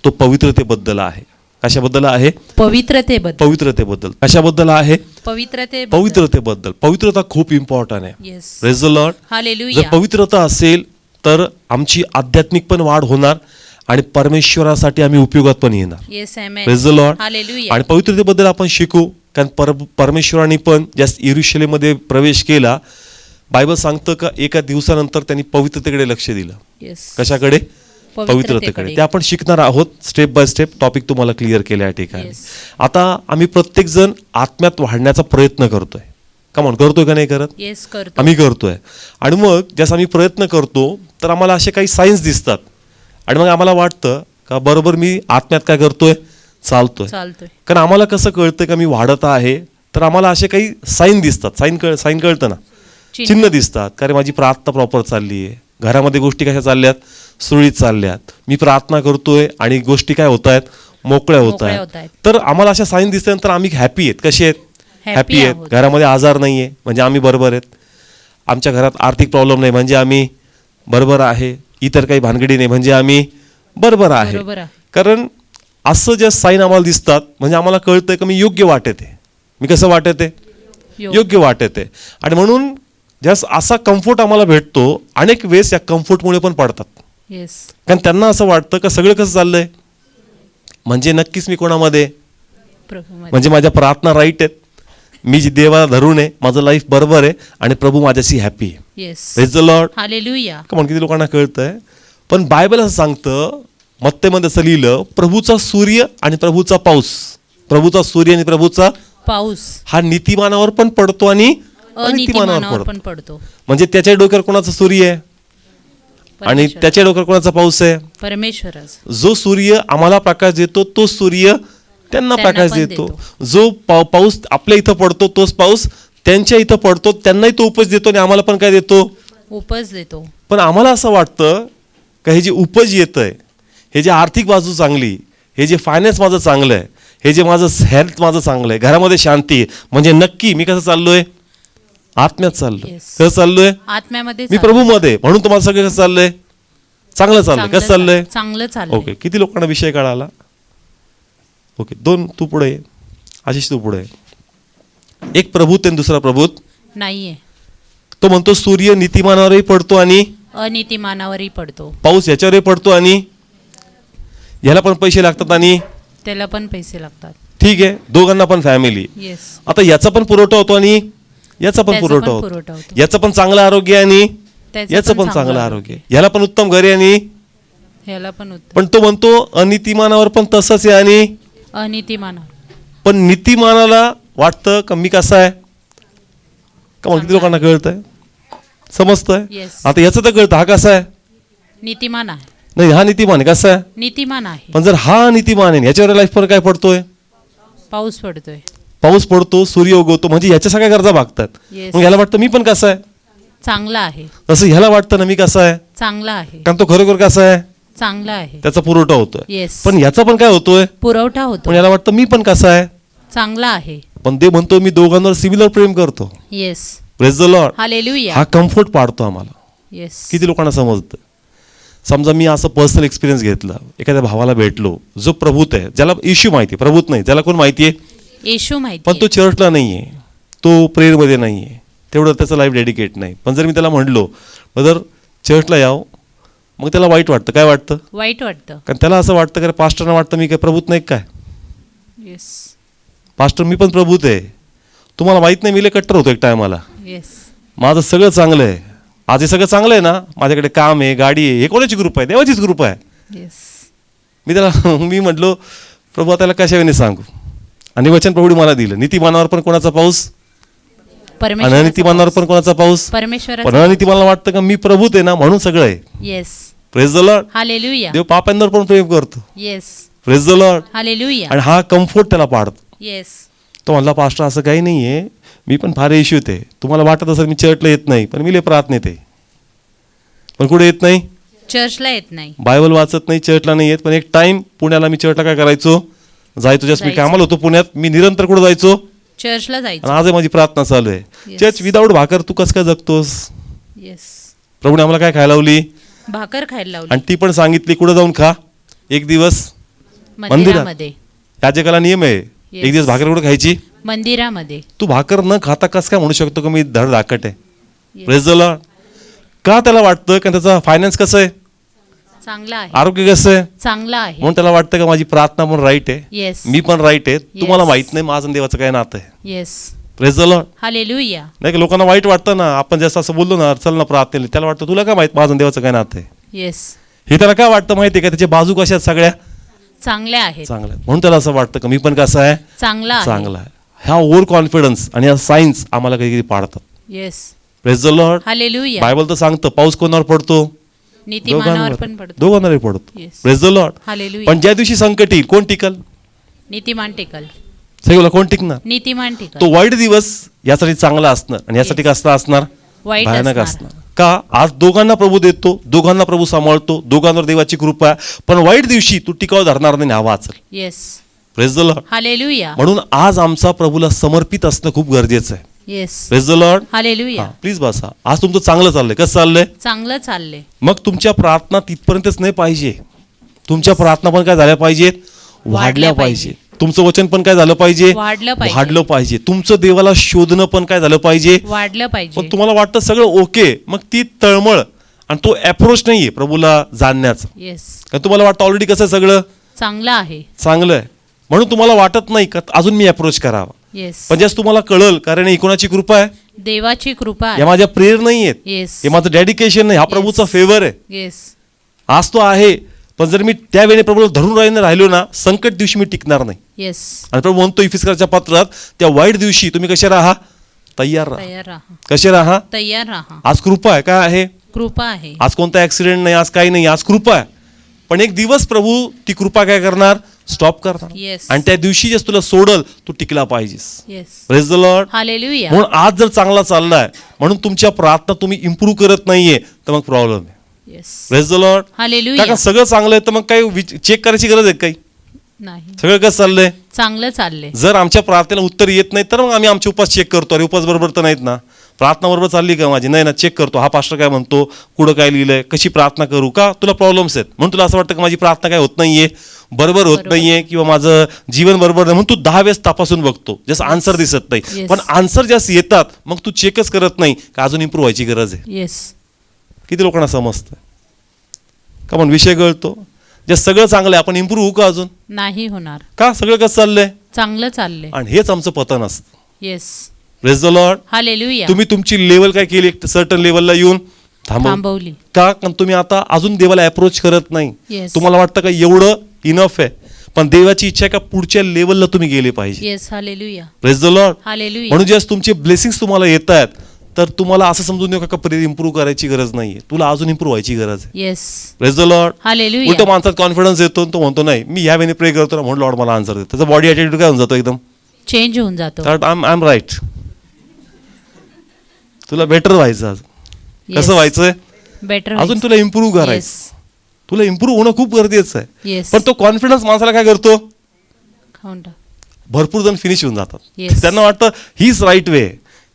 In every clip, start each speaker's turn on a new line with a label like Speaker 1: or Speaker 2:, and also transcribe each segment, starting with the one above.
Speaker 1: तो पवित्रतेबद्दल आहे. कशाबद्दल आहे?
Speaker 2: पवित्रतेबद्दल.
Speaker 1: कशाबद्दल आहे?
Speaker 2: पवित्रतेबद्दल.
Speaker 1: पवित्रता खूप इम्पॉर्टंट आहे.
Speaker 2: Yes.
Speaker 1: Praise the Lord.
Speaker 2: Hallelujah.
Speaker 1: जर पवित्रता असेल तर आमची आध्यात्मिक पण वाढ होणार आणि परमेश्वरासाठी आम्ही उपयोगात पण येणार.
Speaker 2: Yes amen.
Speaker 1: Praise the Lord.
Speaker 2: Hallelujah.
Speaker 1: आणि पवित्रतेबद्दल आपण शिकू, कारण परमेश्वराने पण ज्या यरूशलेममध्ये प्रवेश केला, बायबल सांगतं का एका दिवसानंतर त्यांनी पवित्रतेकडे लक्ष दिलं.
Speaker 2: येस.
Speaker 1: कशाकडे? पवित्रतेकडे. ते आपण शिकणार आहोत स्टेप बाय स्टेप. टॉपिक तुम्हाला क्लिअर केल्या या ठिकाणी.
Speaker 2: Yes.
Speaker 1: आता आम्ही प्रत्येक जण आत्म्यात वाढण्याचा प्रयत्न करतोय. कमॉन, करतोय का नाही करत?
Speaker 2: येस करतो.
Speaker 1: आम्ही करतोय. आणि मग जसं आम्ही प्रयत्न करतो तर आम्हाला असे काही सायन्स दिसतात आणि मग आम्हाला वाटतं का बरोबर मी आत्म्यात काय करतोय? चालतोय. कारण आम्हाला कसं कळतं का मी वाढत आहे, तर आम्हाला असे काही साईन दिसतात. साईन कळतं ना, चिन्ह दिसतात. कारण माझी प्रार्थना प्रॉपर चालली आहे, घरामध्ये गोष्टी कशा चालल्यात? सुरळीत चालल्यात. मी प्रार्थना करतोय आणि गोष्टी काय होत आहेत? मोकळ्या होत आहेत. तर आम्हाला अशा साईन दिसल्यानंतर आम्ही हॅपी आहेत. कसे आहेत? हॅपी आहेत. घरामध्ये आजार नाही आहे म्हणजे आम्ही बरोबर आहेत. आमच्या घरात आर्थिक प्रॉब्लेम नाही म्हणजे आम्ही बरोबर आहे. इतर काही भानगडी नाही म्हणजे आम्ही बरोबर आहे. कारण असं ज्या साईन आम्हाला दिसतात म्हणजे आम्हाला कळतंय की मी योग्य वाटत आहे. मी कसं वाटत आहे? योग्य वाटत आहे. आणि म्हणून जस असा कम्फर्ट आम्हाला भेटतो, अनेक वेळेस या कम्फर्टमुळे पण पडतात. कारण त्यांना असं वाटतं का सगळं कसं चाललंय म्हणजे नक्कीच मी कोणामध्ये? म्हणजे माझ्या प्रार्थना राईट आहेत, मी जी देवाला धरून आहे, माझं लाईफ बरोबर आहे आणि प्रभू माझ्याशी हॅपी आहे. Praise the Lord.
Speaker 2: Hallelujah.
Speaker 1: Come on, किती लोकांना कळतंय? पण बायबल असं सांगतं, मत्तेमध्ये असं लिहिलं, प्रभूचा सूर्य आणि प्रभूचा पाऊस. प्रभूचा सूर्य आणि प्रभूचा
Speaker 2: पाऊस
Speaker 1: हा नीतिमानावर पण पडतो आणि अनितिमानावर पण
Speaker 2: पडतो.
Speaker 1: म्हणजे त्याच्या डोक्यावर कोणाचा सूर्य आहे आणि त्याच्या डोक्यावर कोणाचा पाऊस आहे?
Speaker 2: परमेश्वराचा.
Speaker 1: जो सूर्य आम्हाला प्रकाश देतो तो सूर्य त्यांना प्रकाश देतो. जो पाऊस आपल्या इथं पडतो तोच पाऊस त्यांच्या इथं पडतो, त्यांनाही तो उपज देतो आणि आम्हाला पण काय देतो?
Speaker 2: उपज देतो. पण
Speaker 1: आम्हाला असं वाटतं का हे जे उपज येतंय, हे जे आर्थिक बाजू चांगली, हे जे फायनान्स माझं चांगलं आहे, हे जे माझं हेल्थ माझं चांगलं आहे, घरामध्ये शांती आहे, म्हणजे नक्की मी कसं चाललोय? आत्म्यात चाललोय. कसं चाललोय?
Speaker 2: आत्म्यामध्ये.
Speaker 1: मी प्रभूमध्ये. म्हणून तुम्हाला सगळं कसं चाललंय? चांगलं चाललंय. कसं चाललंय?
Speaker 2: चांगलं चाललंय.
Speaker 1: ओके. किती लोकांना विषय कळाला? ओके. 2 तू पुढे, आशिष तू पुढे. एक प्रभूत आणि दुसरा प्रभूत
Speaker 2: नाहीये.
Speaker 1: तो म्हणतो सूर्य नीतिमानावरही पडतो आणि
Speaker 2: अनितिमानावरही पडतो.
Speaker 1: पाऊस याच्यावरही पडतो आणि याला पण पैसे लागतात आणि
Speaker 2: त्याला पण पैसे लागतात. ठीक
Speaker 1: आहे, दोघांना पण फॅमिली. आता याचा पण पुरवठा होतो आणि याचा पण पुरवठा होतो. याचं पण चांगलं आरोग्य आणि याचं पण चांगलं आरोग्य. याला पण उत्तम घरी आणि
Speaker 2: याला पण उत्तम.
Speaker 1: पण तो म्हणतो अनितिमानावर पण तसंच आहे आणि
Speaker 2: अनितिमानावर.
Speaker 1: पण नीतिमानाला वाटतं का मी कसा आहे? का किती लोकांना कळतंय? समजतंय? आता याचं तर कळतं हा कसा आहे?
Speaker 2: नीतिमान आहे.
Speaker 1: नाही, हा नीतिमान आहे. कसा आहे?
Speaker 2: नीतिमान आहे.
Speaker 1: पण जर हा नीतिमान आहे, याच्यावर लाईफ पर काय पडतोय?
Speaker 2: पाऊस पडतोय.
Speaker 1: पाऊस पडतो, सूर्य उगवतो, म्हणजे याच्या सगळ्या गरजा भागतात. मग याला वाटतं मी पण कसं आहे?
Speaker 2: चांगला आहे.
Speaker 1: तसं ह्याला वाटतं ना मी कसा आहे?
Speaker 2: चांगला आहे.
Speaker 1: कारण तो खरोखर कसा आहे?
Speaker 2: चांगला आहे.
Speaker 1: त्याचा पुरवठा होतोय. पण याचा पण काय होतोय?
Speaker 2: पुरवठा होतो.
Speaker 1: पण याला वाटतं मी पण कसा आहे?
Speaker 2: चांगला आहे.
Speaker 1: पण ते म्हणतो मी दोघांवर सिमिलर प्रेम करतो.
Speaker 2: Yes.
Speaker 1: Praise the Lord.
Speaker 2: Hallelujah.
Speaker 1: हा कम्फर्ट पाडतो आम्हाला.
Speaker 2: येस.
Speaker 1: किती लोकांना समजतं? समजा मी असं पर्सनल एक्सपिरियन्स घेतला, एखाद्या भावाला भेटलो जो प्रभूत आहे, ज्याला येशू माहिती, प्रभूत नाही, ज्याला कोण माहिती आहे?
Speaker 2: येशू माहिती.
Speaker 1: पण तो चर्चला नाहीये, तो प्रेयरमध्ये नाहीये, तेवढं त्याचं लाईफ डेडिकेट नाही. पण जर मी त्याला म्हणलो जर चर्चला याव, मग त्याला वाईट वाटतं. काय वाटतं?
Speaker 2: वाईट वाटतं. कारण
Speaker 1: त्याला असं वाटतं की पास्टरना वाटतं मी काय प्रभूत नाही काय?
Speaker 2: येस.
Speaker 1: पास्टर मी पण प्रभूत आहे. तुम्हाला माहित नाही, मी लय कट्टर होतो एक टायमाला.
Speaker 2: येस.
Speaker 1: माझं सगळं चांगलं आहे. आज हे सगळं चांगलं आहे ना, माझ्याकडे काम आहे, गाडी आहे. हे कोणाची ग्रुप आहे? देवाचीच ग्रुप आहे.
Speaker 2: येस.
Speaker 1: मी म्हटलो प्रभू त्याला कशाने सांगू, आणि वचन प्रभूने मला दिलं, नीतिमानावर पण कोणाचा पाऊस, अनितिमानावर पण कोणाचा पाऊस. पण अनितिमानाला वाटतं का मी प्रभूत आहे ना म्हणून सगळं आहे.
Speaker 2: Yes.
Speaker 1: Praise the Lord.
Speaker 2: Hallelujah.
Speaker 1: देव पापांवर पण प्रेम करतो.
Speaker 2: Yes.
Speaker 1: Praise the Lord.
Speaker 2: Hallelujah.
Speaker 1: आणि हा कम्फर्ट त्याला पाडतो.
Speaker 2: येस.
Speaker 1: तो म्हणला पास्टर असं काही नाहीये, मी पण फार इश्यू आहे. तुम्हाला वाटत असेल मी चर्चला येत नाही, पण मी लय प्रार्थनेत आहे. पण कुठे येत नाही?
Speaker 2: चर्चला येत नाही.
Speaker 1: बायबल वाचत नाही, चर्चला नाही येत. पण एक टाइम पुण्याला मी चर्चला काय करायचो? जायचो. जस्ट मी कामाला होतो पुण्यात, मी निरंतर कुठे जायचो?
Speaker 2: चर्चला जायचो.
Speaker 1: आज माझी प्रार्थना चालू आहे. चर्च विदाऊट भाकर तू कसं काय जगतोस?
Speaker 2: येस.
Speaker 1: प्रभूने आम्हाला काय खायला लावली?
Speaker 2: भाकर खायला लावली.
Speaker 1: आणि ती पण सांगितली कुठं जाऊन खा? एक दिवस
Speaker 2: मंदिरामध्ये.
Speaker 1: या जगाला नियम आहे, एक दिवस भाकर कुठं खायची?
Speaker 2: मंदिरामध्ये.
Speaker 1: तू भाकर न खाता कस काय म्हणू शकतो की मी धड धाकट आहे? Praise the Lord. का त्याला वाटतं की त्याचा फायनान्स कसं आहे,
Speaker 2: चांगला आहे,
Speaker 1: आरोग्य कसं आहे,
Speaker 2: चांगला आहे.
Speaker 1: म्हणून त्याला वाटतं का माझी प्रार्थना पण राईट आहे,
Speaker 2: येस,
Speaker 1: मी पण राईट आहे. तुम्हाला माहित नाही माझं आणि देवाचं काय नातं आहे.
Speaker 2: Yes.
Speaker 1: Praise the Lord.
Speaker 2: Hallelujah.
Speaker 1: नाही का लोकांना वाईट वाटतं ना, आपण जसं असं बोललो ना, चल ना प्रार्थनेला, त्याला वाटतं तुला काय माहित माझं आणि देवाचं काय नातं आहे.
Speaker 2: येस.
Speaker 1: हे त्याला काय वाटतं माहिती आहे का, त्याच्या बाजू कशा आहेत सगळ्या
Speaker 2: चांगल्या आहेत,
Speaker 1: चांगल्या आहेत. म्हणून त्याला असं वाटतं का मी पण कसं आहे,
Speaker 2: चांगला आहे.
Speaker 1: चांगला आहे. ह्या ओव्हर कॉन्फिडन्स आणि ह्या सायन्स आम्हाला काही पाडतात.
Speaker 2: Yes.
Speaker 1: Praise the Lord.
Speaker 2: Hallelujah.
Speaker 1: Bible तर सांगतं पाऊस कोणावर पडतो?
Speaker 2: नीतिमानावर पण पडतो.
Speaker 1: दोघांनाही पडतो.
Speaker 2: Yes.
Speaker 1: Praise the Lord.
Speaker 2: Hallelujah.
Speaker 1: पण ज्या दिवशी संकट येईल कोण टिकल?
Speaker 2: नीतिमान टिकल.
Speaker 1: सगळं कोण टिकणार?
Speaker 2: नीतिमान टिकल.
Speaker 1: तो वाईट दिवस यासाठी चांगला असणार आणि यासाठी कसला असणार?
Speaker 2: वाईट
Speaker 1: भयानक
Speaker 2: असणार.
Speaker 1: असणार. का? आज दोघांना प्रभू देतो, दोघांना प्रभू सांभाळतो, दोघांवर देवाची कृपा आहे, पण वाईट दिवशी तू टिकाव धरणार नाही, हवा वाचल.
Speaker 2: Yes.
Speaker 1: Praise the Lord.
Speaker 2: Hallelujah.
Speaker 1: म्हणून आज आमचा प्रभूला समर्पित असणं खूप गरजेचं आहे.
Speaker 2: Yes.
Speaker 1: Praise the Lord.
Speaker 2: Hallelujah.
Speaker 1: Please बसा. आज तुमचं चांगलं चाललंय. कसं चाललंय?
Speaker 2: चांगलं चाललंय.
Speaker 1: मग तुमच्या प्रार्थना तिथपर्यंतच नाही पाहिजे, तुमच्या प्रार्थना पण काय झाल्या पाहिजेत? वाढल्या पाहिजे. तुमचं वचन पण काय झालं पाहिजे? वाढलं पाहिजे. तुमचं देवाला शोधणं पण काय झालं पाहिजे?
Speaker 2: वाढलं पाहिजे.
Speaker 1: पण तुम्हाला वाटतं सगळं ओके, मग ती तळमळ आणि तो अप्रोच नाहीये प्रभूला जाणण्याचा.
Speaker 2: येस.
Speaker 1: कारण तुम्हाला वाटतं ऑलरेडी कसं सगळं
Speaker 2: चांगलं आहे.
Speaker 1: चांगलं आहे, म्हणून तुम्हाला वाटत नाही का अजून मी अप्रोच करावा.
Speaker 2: येस.
Speaker 1: पण जस्ट तुम्हाला कळल कारण ही कोणाची कृपा आहे?
Speaker 2: देवाची कृपा आहे.
Speaker 1: या माझ्या प्रेयर नाही आहेत,
Speaker 2: येस.
Speaker 1: हे माझं डेडिकेशन नाही, हा प्रभूचा फेवर आहे.
Speaker 2: येस.
Speaker 1: आज तो आहे, पण जर मी त्यावेळी प्रभूला धरून राहिलो ना, संकट दिवशी मी टिकणार नाही.
Speaker 2: येस.
Speaker 1: आणि प्रभू म्हणतो इफिसकरच्या पत्रात, त्या वाईट दिवशी तुम्ही कसे राहा? तयार राहा.
Speaker 2: तयार राहा.
Speaker 1: कसे राहा?
Speaker 2: तयार राहा.
Speaker 1: आज कृपा आहे. काय आहे?
Speaker 2: कृपा आहे.
Speaker 1: आज कोणता ऍक्सिडेंट नाही, आज काही नाही, आज कृपा आहे. पण एक दिवस प्रभू ती कृपा काय करणार? स्टॉप करणार.
Speaker 2: येस.
Speaker 1: आणि त्या दिवशी जे तुला सोडल, तू टिकला पाहिजेस.
Speaker 2: Yes.
Speaker 1: Praise the Lord.
Speaker 2: Hallelujah.
Speaker 1: म्हणून आज जर चांगला चाललाय, म्हणून तुमच्या प्रार्थना तुम्ही इम्प्रूव्ह करत नाहीये, तर मग प्रॉब्लेम आहे.
Speaker 2: Yes.
Speaker 1: Praise the Lord.
Speaker 2: Hallelujah.
Speaker 1: कारण सगळं चांगलं आहे तर मग काही चेक करायची गरज आहे काही?
Speaker 2: नाही.
Speaker 1: सगळं कसं चाललंय?
Speaker 2: चांगलं चाललंय.
Speaker 1: जर आमच्या प्रार्थनेला उत्तर येत नाही तर मग आम्ही आमचे उपास चेक करतो. अरे उपास बरोबर तर नाहीत ना, प्रार्थना बरोबर चालली का माझी? नाही ना, चेक करतो. हा पास्टर काय म्हणतो, कुठं काय लिहिलंय, कशी प्रार्थना करू? का तुला प्रॉब्लेम्स आहेत म्हणून तुला असं वाटतं की माझी प्रार्थना काय होत नाहीये, बरोबर होत नाहीये, किंवा माझं जीवन बरोबर नाही, म्हणून तू 10 वेळेस तपासून बघतो, जसं आन्सर दिसत नाही.
Speaker 2: Yes.
Speaker 1: पण आन्सर जास्त येतात मग तू चेकच करत नाही का अजून इम्प्रूव्ह व्हायची गरज आहे.
Speaker 2: येस.
Speaker 1: किती लोकांना समजतं का? पण विषय कळतो. जे सगळं चांगलं आहे, आपण इम्प्रूव्ह होऊ का अजून?
Speaker 2: नाही होणार.
Speaker 1: का? सगळं कसं चाललंय?
Speaker 2: चांगलं चाललंय.
Speaker 1: आणि हेच आमचं पतन असतं.
Speaker 2: Yes.
Speaker 1: Praise the Lord.
Speaker 2: Hallelujah.
Speaker 1: तुम्ही तुमची लेवल काय केली, सर्टन लेवलला येऊन
Speaker 2: थांबवली.
Speaker 1: का? कारण तुम्ही आता अजून देवाला अप्रोच करत नाही.
Speaker 2: Yes.
Speaker 1: तुम्हाला वाटतं का एवढं इनफ आहे, पण देवाची इच्छा आहे का पुढच्या लेवलला तुम्ही गेले पाहिजे.
Speaker 2: Yes. Hallelujah.
Speaker 1: Praise the Lord.
Speaker 2: Hallelujah.
Speaker 1: म्हणून जेव्हा तुमचे ब्लेसिंग्स तुम्हाला येत आहेत, तर तुम्हाला असं समजून नका का इम्प्रूव्ह करायची गरज नाहीये, तुला अजून इम्प्रूव्ह व्हायची गरज आहे.
Speaker 2: Yes.
Speaker 1: Praise the Lord.
Speaker 2: Hallelujah.
Speaker 1: उलट माणसात कॉन्फिडन्स येतो आणि तो म्हणतो नाही मी ह्या वेळी प्रे करतो ना म्हणून लॉर्ड मला आन्सर देतो. त्याचा बॉडी ॲटिट्यूड काय होऊन जातो एकदम
Speaker 2: चेंज होऊन जातो.
Speaker 1: I am right. तुला बेटर व्हायचं आज. कसं व्हायचंय?
Speaker 2: बेटर.
Speaker 1: अजून तुला इम्प्रूव्ह करायचं.
Speaker 2: येस.
Speaker 1: तुला इम्प्रूव्ह होणं खूप गरजेचं आहे.
Speaker 2: येस.
Speaker 1: पण तो कॉन्फिडन्स माणसाला काय करतो?
Speaker 2: खाऊन टाक.
Speaker 1: भरपूर जण फिनिश होऊन जातात.
Speaker 2: Yes.
Speaker 1: त्यांना वाटतं हीच राईट वे,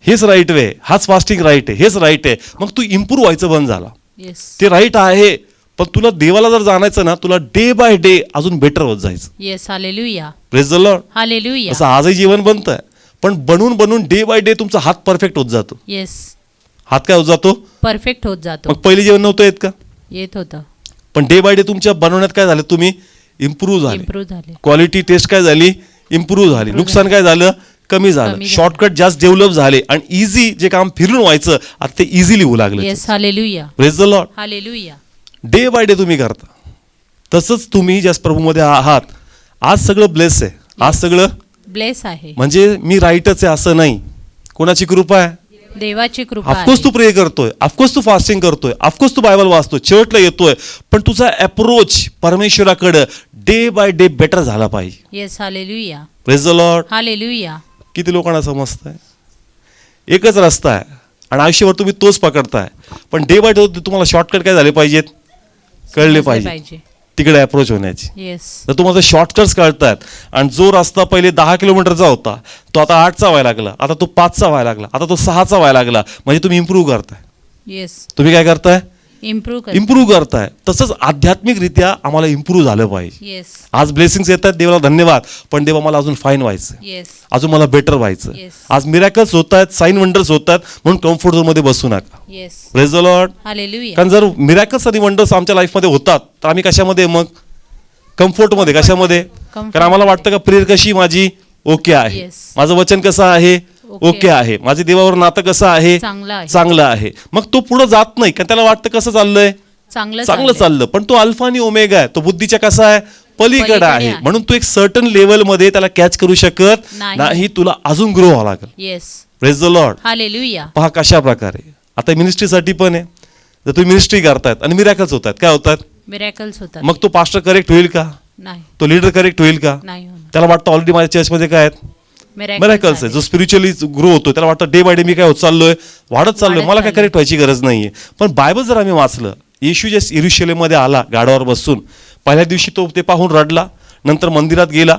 Speaker 1: हेच राईट वे, हाच फास्टिंग राईट आहे, हेच राईट आहे. मग तू इम्प्रूव्ह व्हायचं बंद झाला.
Speaker 2: येस.
Speaker 1: ते राईट आहे, पण तुला देवाला जर जाणायचं ना, तुला डे बाय डे अजून बेटर होत जायचं.
Speaker 2: Yes. Hallelujah.
Speaker 1: Praise the Lord.
Speaker 2: Hallelujah.
Speaker 1: असं आजही जीवन बनतंय, पण बनून बनून डे बाय डे तुमचा हात परफेक्ट होत जातो.
Speaker 2: येस.
Speaker 1: हात काय होत जातो?
Speaker 2: परफेक्ट होत जातो.
Speaker 1: मग पहिली जेवण नव्हतं येत का?
Speaker 2: येत होतं.
Speaker 1: पण डे बाय डे तुमच्या बनवण्यात काय झालं? तुम्ही इम्प्रूव्ह झाले.
Speaker 2: इम्प्रूव्ह झाले.
Speaker 1: क्वालिटी टेस्ट काय झाली? इम्प्रूव्ह झाली. नुकसान काय झालं? कमी झालं. शॉर्टकट जास्त डेव्हलप झाले आणि इझी जे काम फिरून व्हायचं आता ते इझिली होऊ लागलं.
Speaker 2: Yes. Hallelujah.
Speaker 1: Praise the Lord.
Speaker 2: Hallelujah.
Speaker 1: Day by day तुम्ही करता. तसंच तुम्ही ज्या प्रभूमध्ये आहात, आज सगळं ब्लेस आहे. आज सगळं
Speaker 2: ब्लेस आहे.
Speaker 1: म्हणजे मी राईटच आहे असं नाही. कोणाची कृपा आहे?
Speaker 2: देवाची कृपा आहे.
Speaker 1: ऑफकोर्स तू प्रे करतोय, ऑफकोर्स तू फास्टिंग करतोय, ऑफकोर्स तू बायबल वाचतोय, चर्चला येतोय, पण तुझा अप्रोच परमेश्वराकडे डे बाय डे बेटर झाला पाहिजे.
Speaker 2: Yes. Hallelujah.
Speaker 1: Praise the Lord.
Speaker 2: Hallelujah.
Speaker 1: किती लोकांना समजतंय? एकच रस्ता आहे आणि आयुष्यभर तुम्ही तोच पकडताय, पण डे बाय डे तुम्हाला शॉर्टकट काय झाले पाहिजेत? कळले पाहिजे तिकडे अप्रोच होण्याची.
Speaker 2: येस.
Speaker 1: तर तुम्हाला शॉर्टकट्स कळतात आणि जो रस्ता पहिले 10 किलोमीटरचा होता तो आता 8चा व्हायला लागला, आता तो 5चा व्हायला लागला, आता तो 6चा व्हायला लागला. म्हणजे तुम्ही इम्प्रूव्ह करताय.
Speaker 2: येस.
Speaker 1: तुम्ही काय करताय? इम्प्रूव्ह करताय. तसंच आध्यात्मिकरित्या आम्हाला इम्प्रूव्ह झालं पाहिजे.
Speaker 2: येस.
Speaker 1: आज ब्लेसिंग्स येतात, देवाला धन्यवाद, पण देवा मला अजून फाईन व्हायचं,
Speaker 2: येस.
Speaker 1: अजून मला बेटर व्हायचं.
Speaker 2: Yes.
Speaker 1: आज मिरॅकल्स होत आहेत, साईन वंडर्स होतात, म्हणून कम्फर्ट झोन मध्ये बसू नका.
Speaker 2: Yes.
Speaker 1: Praise the Lord.
Speaker 2: Hallelujah.
Speaker 1: कारण जर मिरॅकल्स आणि वंडर्स आमच्या लाईफमध्ये होतात तर आम्ही कशामध्ये मग कम्फर्टमध्ये, कशामध्ये? कारण आम्हाला वाटतं का प्रेयर कशी माझी ओके आहे,
Speaker 2: Yes.
Speaker 1: माझं वचन कसं आहे
Speaker 2: Okay
Speaker 1: ओके आहे, माझे देवावर नातं कसं आहे
Speaker 2: चांगलं आहे.
Speaker 1: चांगलं आहे. मग तो पुढे जात नाही, कारण त्याला वाटतं कसं चाललंय चांगलं चाललं, पण तो अल्फा आणि ओमेगा आहे, तो बुद्धीच्या कसा आहे पलीकडे आहे. म्हणून तू एक सर्टन लेवल मध्ये त्याला कॅच करू शकत नाही. तुला अजून ग्रो व्हावं लागेल.
Speaker 2: Yes.
Speaker 1: Praise the Lord.
Speaker 2: Hallelujah.
Speaker 1: पहा कशा प्रकारे आता मिनिस्ट्रीसाठी पण आहे. जर तुम्ही मिनिस्ट्री करतायत आणि मिरॅकल्स होतात, काय होतात?
Speaker 2: मिरॅकल्स होतात.
Speaker 1: मग तो पास्टर करेक्ट होईल का?
Speaker 2: नाही.
Speaker 1: तो लीडर करेक्ट होईल का?
Speaker 2: नाही होणार.
Speaker 1: त्याला वाटतं ऑलरेडी माझ्या चर्चमध्ये काय आहेत मिरॅकल्स आहे. जो स्पिरिच्युअली ग्रो होतो त्याला वाटतं डे बाय डे मी काय होत चाललोय, वाढत चाललोय, मला काय करेक्ट व्हायची गरज नाहीये. पण बायबल जर आम्ही वाचलं, येशू जे यरुशलेममध्ये आला गाडावर बसून, पहिल्या दिवशी तो ते पाहून रडला, नंतर मंदिरात गेला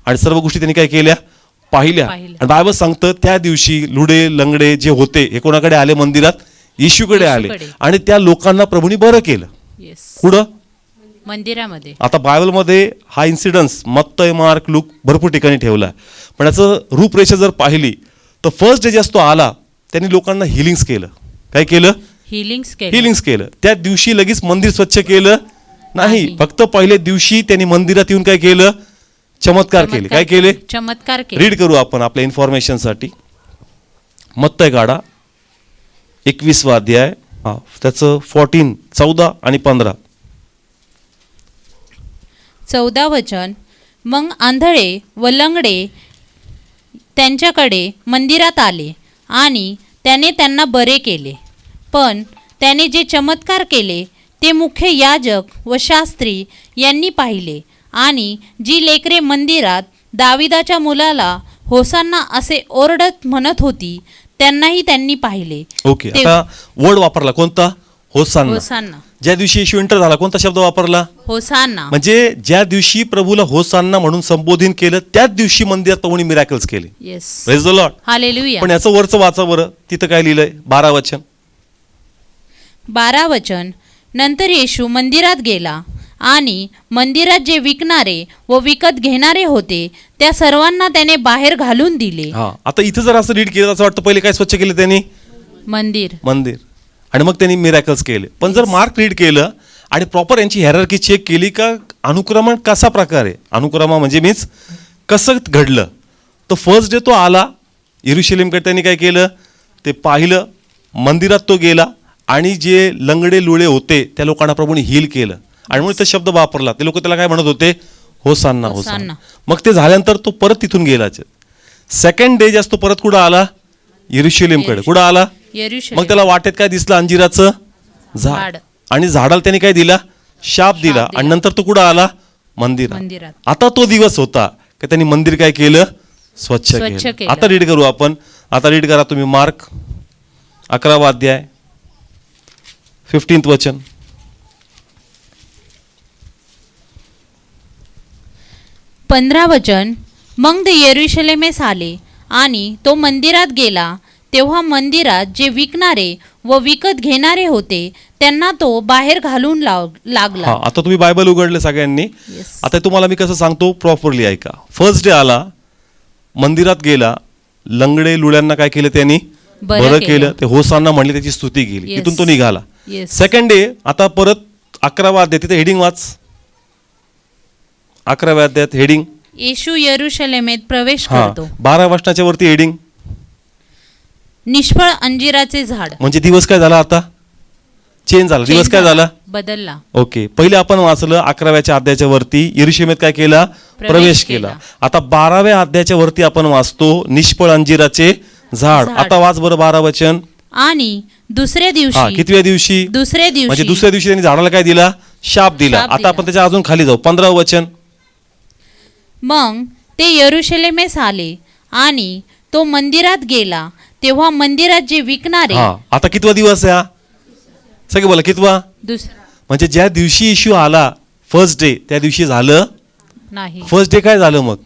Speaker 1: आणि सर्व गोष्टी त्यांनी काय केल्या पाहिल्या. आणि बायबल सांगतं त्या दिवशी लुडे लंगडे जे होते हे कोणाकडे आले? मंदिरात येशूकडे आले आणि त्या लोकांना प्रभूंनी बरं केलं.
Speaker 2: येस.
Speaker 1: पुढं
Speaker 2: मंदिरामध्ये.
Speaker 1: आता बायबलमध्ये हा इन्सिडन्स मत्तय, मार्क, लूक भरपूर ठिकाणी ठेवला, पण याचं रूपरेषा जर पाहिली तर फर्स्ट डे जेव्हा तो आला त्यांनी लोकांना हिलिंग्स केलं. काय केलं? हिलिंग्स केलं. त्या दिवशी लगेच मंदिर स्वच्छ केलं नाही, फक्त पहिल्या दिवशी त्यांनी मंदिरात येऊन काय केलं? चमत्कार केले. काय केले?
Speaker 2: चमत्कार केले.
Speaker 1: रीड करू आपण आपल्या इन्फॉर्मेशनसाठी. मत्तय काढा 21वा अध्याय, त्याचं 14, 14 आणि 15.
Speaker 2: 14 वचन. मग आंधळे व लंगडे त्यांच्याकडे मंदिरात आले आणि त्याने त्यांना बरे केले. पण त्याने जे चमत्कार केले ते मुख्य याजक व शास्त्री यांनी पाहिले, आणि जी लेकरे मंदिरात दाविदाच्या मुलाला होसान्ना असे ओरडत म्हणत होती त्यांनाही त्यांनी पाहिले.
Speaker 1: ओके. आता वर्ड वापरला कोणता? होसान्ना. ज्या दिवशी येशू एंटर झाला कोणता शब्द वापरला?
Speaker 2: होसान्ना.
Speaker 1: म्हणजे ज्या दिवशी प्रभूला होसान्ना म्हणून संबोधन केलं त्याच दिवशी मंदिरात प्रभूंनी मिरॅकल्स केले.
Speaker 2: Yes.
Speaker 1: Praise the Lord.
Speaker 2: Hallelujah.
Speaker 1: पण याचं वरचं वाचा बरं, तिथं काय लिहिलंय? 12 वचन.
Speaker 2: 12 वचन. नंतर येशू मंदिरात गेला आणि मंदिरात जे विकणारे व विकत घेणारे होते त्या सर्वांना त्याने बाहेर घालून दिले.
Speaker 1: आता इथं जर असं रीड केलं असं वाटतं पहिले काय स्वच्छ केलं त्यांनी? मंदिर. आणि मग त्यांनी मिरॅकल्स केले. पण जर मार्क रीड केलं आणि प्रॉपर यांची हेरार्की चेक केली का अनुक्रमण कसा प्रकारे, अनुक्रमा म्हणजे मीन्स कसं घडलं, तर फर्स्ट डे तो आला यरुशलेमकडे, त्यांनी काय केलं ते पाहिलं, मंदिरात तो गेला आणि जे लंगडे लुळे होते त्या लोकांना प्रभूने हील केलं. आणि म्हणून तो शब्द वापरला, ते लोक त्याला काय म्हणत होते? होसान्ना, होसान्ना. मग ते झाल्यानंतर तो परत तिथून गेला. सेकंड डे जास्त परत कुठं आला? यरुशलेमकडे. कुठं आला? मग त्याला वाटेत काय दिसलं? अंजिराचं झाड. आणि झाडाला त्याने काय दिला? शाप दिला. आणि नंतर तो कुठं आला? मंदिरात. आता तो दिवस होता की त्यांनी मंदिर काय केलं? स्वच्छ केलं. आता रीड करू आपण. आता रीड करा तुम्ही मार्क 11वा अध्याय 15th वचन.
Speaker 2: 15 वचन. मग ते यरुशलेमेस आले आणि तो मंदिरात गेला, तेव्हा मंदिरात जे विकणारे व विकत घेणारे होते त्यांना तो बाहेर घालून लागला.
Speaker 1: आता तुम्ही बायबल उघडले सगळ्यांनी. आता तुम्हाला मी कसं सांगतो प्रॉपरली ऐका. फर्स्ट डे आला, मंदिरात गेला, लंगडे लुळ्यांना काय केलं त्यांनी? बरं केलं. ते होसान्ना म्हणले, त्याची स्तुती केली, तिथून तो निघाला. सेकंड डे आता परत 11वा अध्याय, तिथे हेडिंग वाच. 11व्या अध्यायात हेडिंग
Speaker 2: येशू यरुशलेमेत प्रवेश करतो.
Speaker 1: 12 वचनाच्या वरती हेडिंग
Speaker 2: निष्फळ अंजिराचे झाड.
Speaker 1: म्हणजे दिवस काय झाला? आता चेंज झाला. दिवस काय झाला?
Speaker 2: बदलला.
Speaker 1: ओके. पहिले आपण वाचलं 11व्या अध्यायाच्या वरती यरुशलेमेत काय केला? प्रवेश केला. आता 12व्या अध्यायाच्या वरती आपण वाचतो निष्फळ अंजिराचे झाड. आता वाच बरं 12 वचन.
Speaker 2: आणि दुसऱ्या दिवशी.
Speaker 1: कितव्या दिवशी?
Speaker 2: दुसऱ्या दिवशी.
Speaker 1: म्हणजे दुसऱ्या दिवशी त्यांनी झाडाला काय दिला? शाप दिला. आता आपण त्याच्या अजून खाली जाऊ. 15 वचन.
Speaker 2: मग ते यरुशलेमेस आले आणि तो मंदिरात गेला, तेव्हा मंदिरात जे विकणारे.
Speaker 1: आता कितवा दिवस आहे? सगळे बोला कितवा? म्हणजे ज्या दिवशी येशू आला फर्स्ट डे त्या दिवशी झालं नाही. फर्स्ट डे काय झालं? मग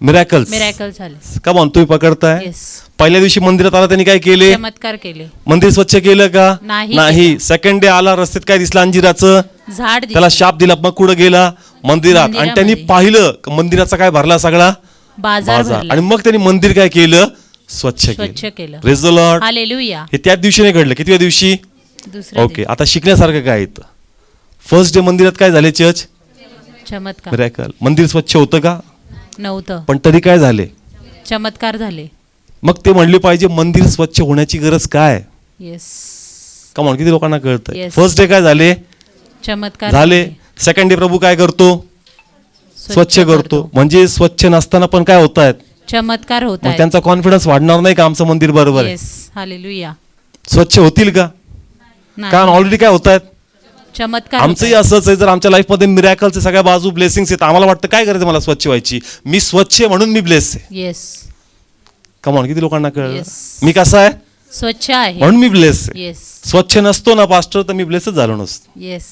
Speaker 1: मिरॅकल्स.
Speaker 2: मिरॅकल झाले.
Speaker 1: का म्हणून तुम्ही पकडताय?
Speaker 2: येस.
Speaker 1: पहिल्या दिवशी मंदिरात आला त्यांनी काय केले?
Speaker 2: चमत्कार केले.
Speaker 1: मंदिर स्वच्छ केलं का?
Speaker 2: नाही.
Speaker 1: सेकंड डे आला, रस्त्यात काय दिसलं? अंजिराचं
Speaker 2: झाड
Speaker 1: त्याला शाप दिला. मग कुठं गेला? मंदिरात. आणि त्यांनी पाहिलं मंदिराचा काय भरला? सगळा
Speaker 2: बाजार.
Speaker 1: आणि मग त्यांनी मंदिर काय केलं? स्वच्छ केलं. Praise the Lord.
Speaker 2: हालेलुया.
Speaker 1: हे त्याच दिवशी नाही घडलं. कितव्या दिवशी?
Speaker 2: दुसऱ्या
Speaker 1: ओके. आता शिकण्यासारखं काय येतं? फर्स्ट डे मंदिरात काय झाले? चर्च
Speaker 2: चमत्कार.
Speaker 1: मिरॅकल. मंदिर स्वच्छ होतं का?
Speaker 2: नव्हतं.
Speaker 1: पण तरी काय झाले?
Speaker 2: चमत्कार झाले.
Speaker 1: मग ते म्हणले पाहिजे मंदिर स्वच्छ होण्याची गरज काय?
Speaker 2: येस.
Speaker 1: का म्हणून किती लोकांना कळतं?
Speaker 2: Yes.
Speaker 1: फर्स्ट डे काय झाले?
Speaker 2: चमत्कार
Speaker 1: झाले. सेकंड डे प्रभू काय करतो? स्वच्छ करतो. म्हणजे स्वच्छ नसताना पण काय होत आहेत?
Speaker 2: चमत्कार होत
Speaker 1: मग
Speaker 2: आहेत.
Speaker 1: त्यांचा कॉन्फिडन्स वाढणार नाही का आमचं मंदिर बरोबर आहे?
Speaker 2: येस. हालेलुया.
Speaker 1: स्वच्छ होतील का?
Speaker 2: नाही.
Speaker 1: कारण ऑलरेडी काय होत आहेत?
Speaker 2: चमत्कार
Speaker 1: आमचंही
Speaker 2: होत
Speaker 1: असंच आहे. जर आमच्या लाईफमध्ये मिरॅकलचे सगळ्या बाजू ब्लेसिंग्स आहेत, आम्हाला वाटतं काय करायचं मला स्वच्छ व्हायची, मी स्वच्छ आहे म्हणून मी ब्लेस आहे.
Speaker 2: आहेत. येस.
Speaker 1: कमॉन, किती लोकांना कळलं?
Speaker 2: Yes.
Speaker 1: मी कसा आहे
Speaker 2: स्वच्छ आहे.
Speaker 1: म्हणून मी ब्लेस आहे.
Speaker 2: येस.
Speaker 1: स्वच्छ नसतो ना पास्टर तर मी ब्लेसच झालो नसतो.
Speaker 2: येस.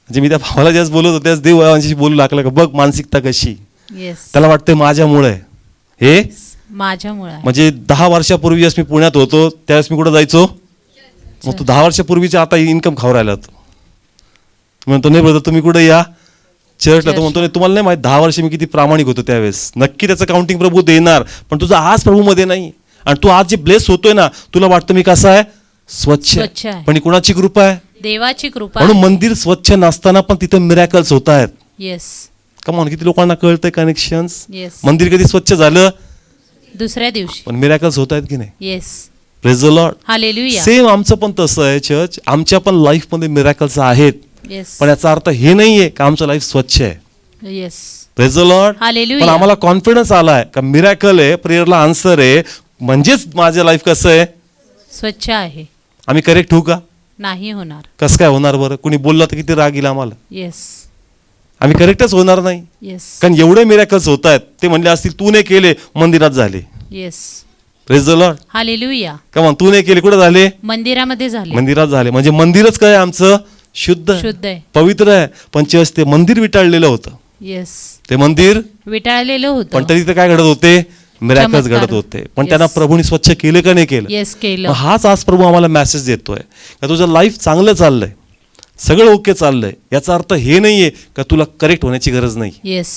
Speaker 1: म्हणजे मी त्या भावाला ज्याच बोलत होतो त्याच देव माझ्याशी बोलू लागला का बघ मानसिकता कशी.
Speaker 2: येस.
Speaker 1: त्याला वाटतंय माझ्यामुळे हे.
Speaker 2: माझ्यामुळे आहे.
Speaker 1: म्हणजे 10 वर्षापूर्वी ज्यावेळेस मी पुण्यात होतो त्यावेळेस मी कुठं जायचो? मग तू 10 वर्षापूर्वीचा आता इन्कम खाऊ राहिला तो म्हणतो नाही ब्रदर तुम्ही कुठे या चर्चला. तो म्हणतो नाही तुम्हाला नाही माहिती 10 वर्ष मी किती प्रामाणिक होतो त्यावेळेस. नक्की त्याचं काउंटिंग प्रभू देणार, पण तुझा आज प्रभूमध्ये नाही. आणि तू आज जे ब्लेस होतोय ना तुला वाटतं मी कसा आहे? स्वच्छ आहे. पण ही कुणाची कृपा आहे?
Speaker 2: देवाची कृपा.
Speaker 1: म्हणून मंदिर स्वच्छ नसताना पण तिथे मिरॅकल्स होत आहेत.
Speaker 2: येस.
Speaker 1: कमॉन, किती लोकांना कळतंय कनेक्शन्स?
Speaker 2: येस.
Speaker 1: मंदिर कधी स्वच्छ झालं?
Speaker 2: दुसऱ्या दिवशी.
Speaker 1: पण मिरॅकल्स होत आहेत की नाही?
Speaker 2: Yes.
Speaker 1: Praise the Lord.
Speaker 2: Hallelujah.
Speaker 1: Same आमचं पण तसं आहे चर्च. आमच्या पण लाईफमध्ये मिरॅकल्स आहेत.
Speaker 2: येस.
Speaker 1: पण याचा अर्थ हे नाहीये का आमचं लाईफ स्वच्छ आहे.
Speaker 2: Yes.
Speaker 1: Praise the Lord.
Speaker 2: Hallelujah.
Speaker 1: पण आम्हाला कॉन्फिडन्स आलाय का मिरॅकल आहे, प्रेयरला आन्सर आहे, म्हणजेच माझं लाईफ कसं आहे?
Speaker 2: स्वच्छ आहे.
Speaker 1: आम्ही करेक्ट होऊ का?
Speaker 2: नाही होणार.
Speaker 1: कसं काय होणार बरं? कुणी बोललं तर किती राग येईल आम्हाला.
Speaker 2: येस.
Speaker 1: आम्ही करेक्टच होणार नाही.
Speaker 2: येस.
Speaker 1: कारण एवढे मिरॅकल्स होत आहेत. ते म्हणले असतील तू नाही केले मंदिरात झाले.
Speaker 2: Yes.
Speaker 1: Praise the Lord.
Speaker 2: Hallelujah.
Speaker 1: का तू नाही केले कुठे झाले?
Speaker 2: मंदिरामध्ये झाले.
Speaker 1: मंदिरात झाले. म्हणजे मंदिरच काय आमचं? शुद्ध आहे,
Speaker 2: शुद्ध आहे,
Speaker 1: पवित्र आहे. पण चर्च ते मंदिर विटाळलेलं होतं.
Speaker 2: येस.
Speaker 1: ते मंदिर
Speaker 2: विटाळलेलं होतं.
Speaker 1: पण तरी ते काय घडत होते? मिरॅकल्स घडत होते. पण त्यांना प्रभूने स्वच्छ केलं का नाही केलं?
Speaker 2: येस केलं.
Speaker 1: मग हाच आज प्रभू आम्हाला मेसेज देतोय का तुझं लाईफ चांगलं चाललंय, सगळं ओके चाललंय. याचा अर्थ हे नाहीये का तुला करेक्ट होण्याची गरज नाही.
Speaker 2: Yes.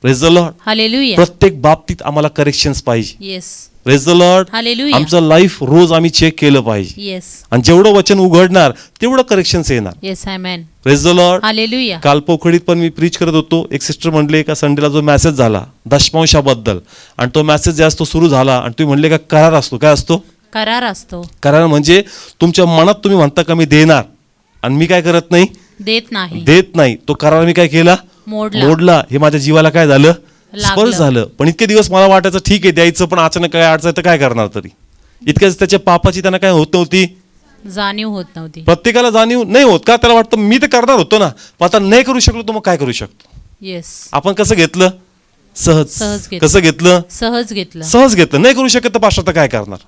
Speaker 1: Praise the Lord.
Speaker 2: Hallelujah.
Speaker 1: प्रत्येक बाबतीत आम्हाला करेक्शन्स पाहिजे.
Speaker 2: Yes.
Speaker 1: Praise the Lord.
Speaker 2: Hallelujah.
Speaker 1: आमचं लाईफ रोज आम्ही चेक केलं पाहिजे.
Speaker 2: येस.
Speaker 1: आणि जेवढं वचन उघडणार तेवढं करेक्शन्स येणार.
Speaker 2: Yes. Amen.
Speaker 1: Praise the Lord.
Speaker 2: Hallelujah.
Speaker 1: काल पोखडीत पण मी प्रीच करत होतो. एक सिस्टर म्हणले का संडेला जो मेसेज झाला दशमांशाबद्दल, आणि तो मेसेज जे असतो सुरू झाला आणि तुम्ही म्हणले का करार असतो. काय असतो?
Speaker 2: करार असतो.
Speaker 1: करार म्हणजे तुमच्या मनात तुम्ही म्हणता का मी देणार, आणि मी काय करत नाही?
Speaker 2: देत नाही.
Speaker 1: देत नाही. तो करार मी काय केला? मोडला. हे माझ्या जीवाला काय झालं? स्पर्श झालं. पण इतके दिवस मला वाटायचं ठीक आहे द्यायचं, पण अचानक काय अडचण तर काय करणार तरी. इतक्याच त्याच्या पापाची त्यांना काय होत नव्हती?
Speaker 2: जाणीव होत नव्हती.
Speaker 1: प्रत्येकाला जाणीव नाही होत का? त्याला वाटतं मी तर करणार होतो ना, पण आता नाही करू शकलो तर मग काय करू शकतो?
Speaker 2: येस.
Speaker 1: आपण कसं घेतलं? सहज.
Speaker 2: सहज घेतलं.
Speaker 1: कसं घेतलं?
Speaker 2: सहज घेतलं.
Speaker 1: सहज घेतलं. नाही करू शकत तर पास्टर काय करणार?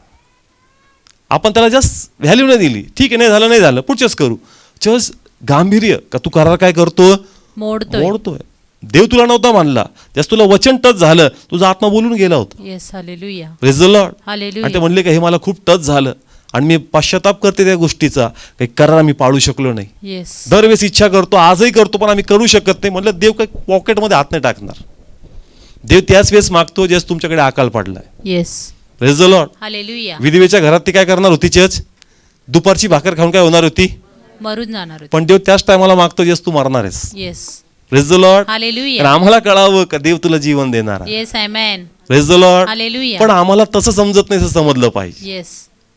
Speaker 1: आपण त्याला जास्त व्हॅल्यू नाही दिली. ठीक आहे नाही झालं पुढचेच करू. चर्च गांभीर्य का तू करार काय करतो? मोडतोय. देव तुला नव्हता मानला, त्यास तुला वचन टच झालं, तुझा आत्मा बोलून गेला होता.
Speaker 2: Yes. Hallelujah.
Speaker 1: Praise the Lord.
Speaker 2: Hallelujah.
Speaker 1: आणि ते म्हणले का हे मला खूप टच झालं आणि मी पश्चाताप करते त्या गोष्टीचा, काही करार मी पाळू शकलो नाही.
Speaker 2: येस.
Speaker 1: दरवेळेस इच्छा करतो, आजही करतो, पण आम्ही करू शकत नाही. म्हटलं देव काही पॉकेटमध्ये हात नाही टाकणार. देव त्याच वेळेस मागतो ज्यास तुमच्याकडे अकाल पडलाय.
Speaker 2: Yes.
Speaker 1: Praise the Lord.
Speaker 2: Hallelujah.
Speaker 1: विधवेच्या घरात ती काय करणार होती? चर्च दुपारची भाकर खाऊन काय होणार होती?
Speaker 2: मरून जाणार होती.
Speaker 1: पण देव त्याच टायमाला मागतो ज्यास तू मरणार आहेस.
Speaker 2: Yes.
Speaker 1: Praise the Lord.
Speaker 2: Hallelujah.
Speaker 1: आम्हाला कळावं का देव तुला जीवन देणार आहे.
Speaker 2: Yes. Amen.
Speaker 1: Praise the Lord.
Speaker 2: Hallelujah.
Speaker 1: पण आम्हाला तसं समजत नाही, तसं समजलं पाहिजे.
Speaker 2: Yes.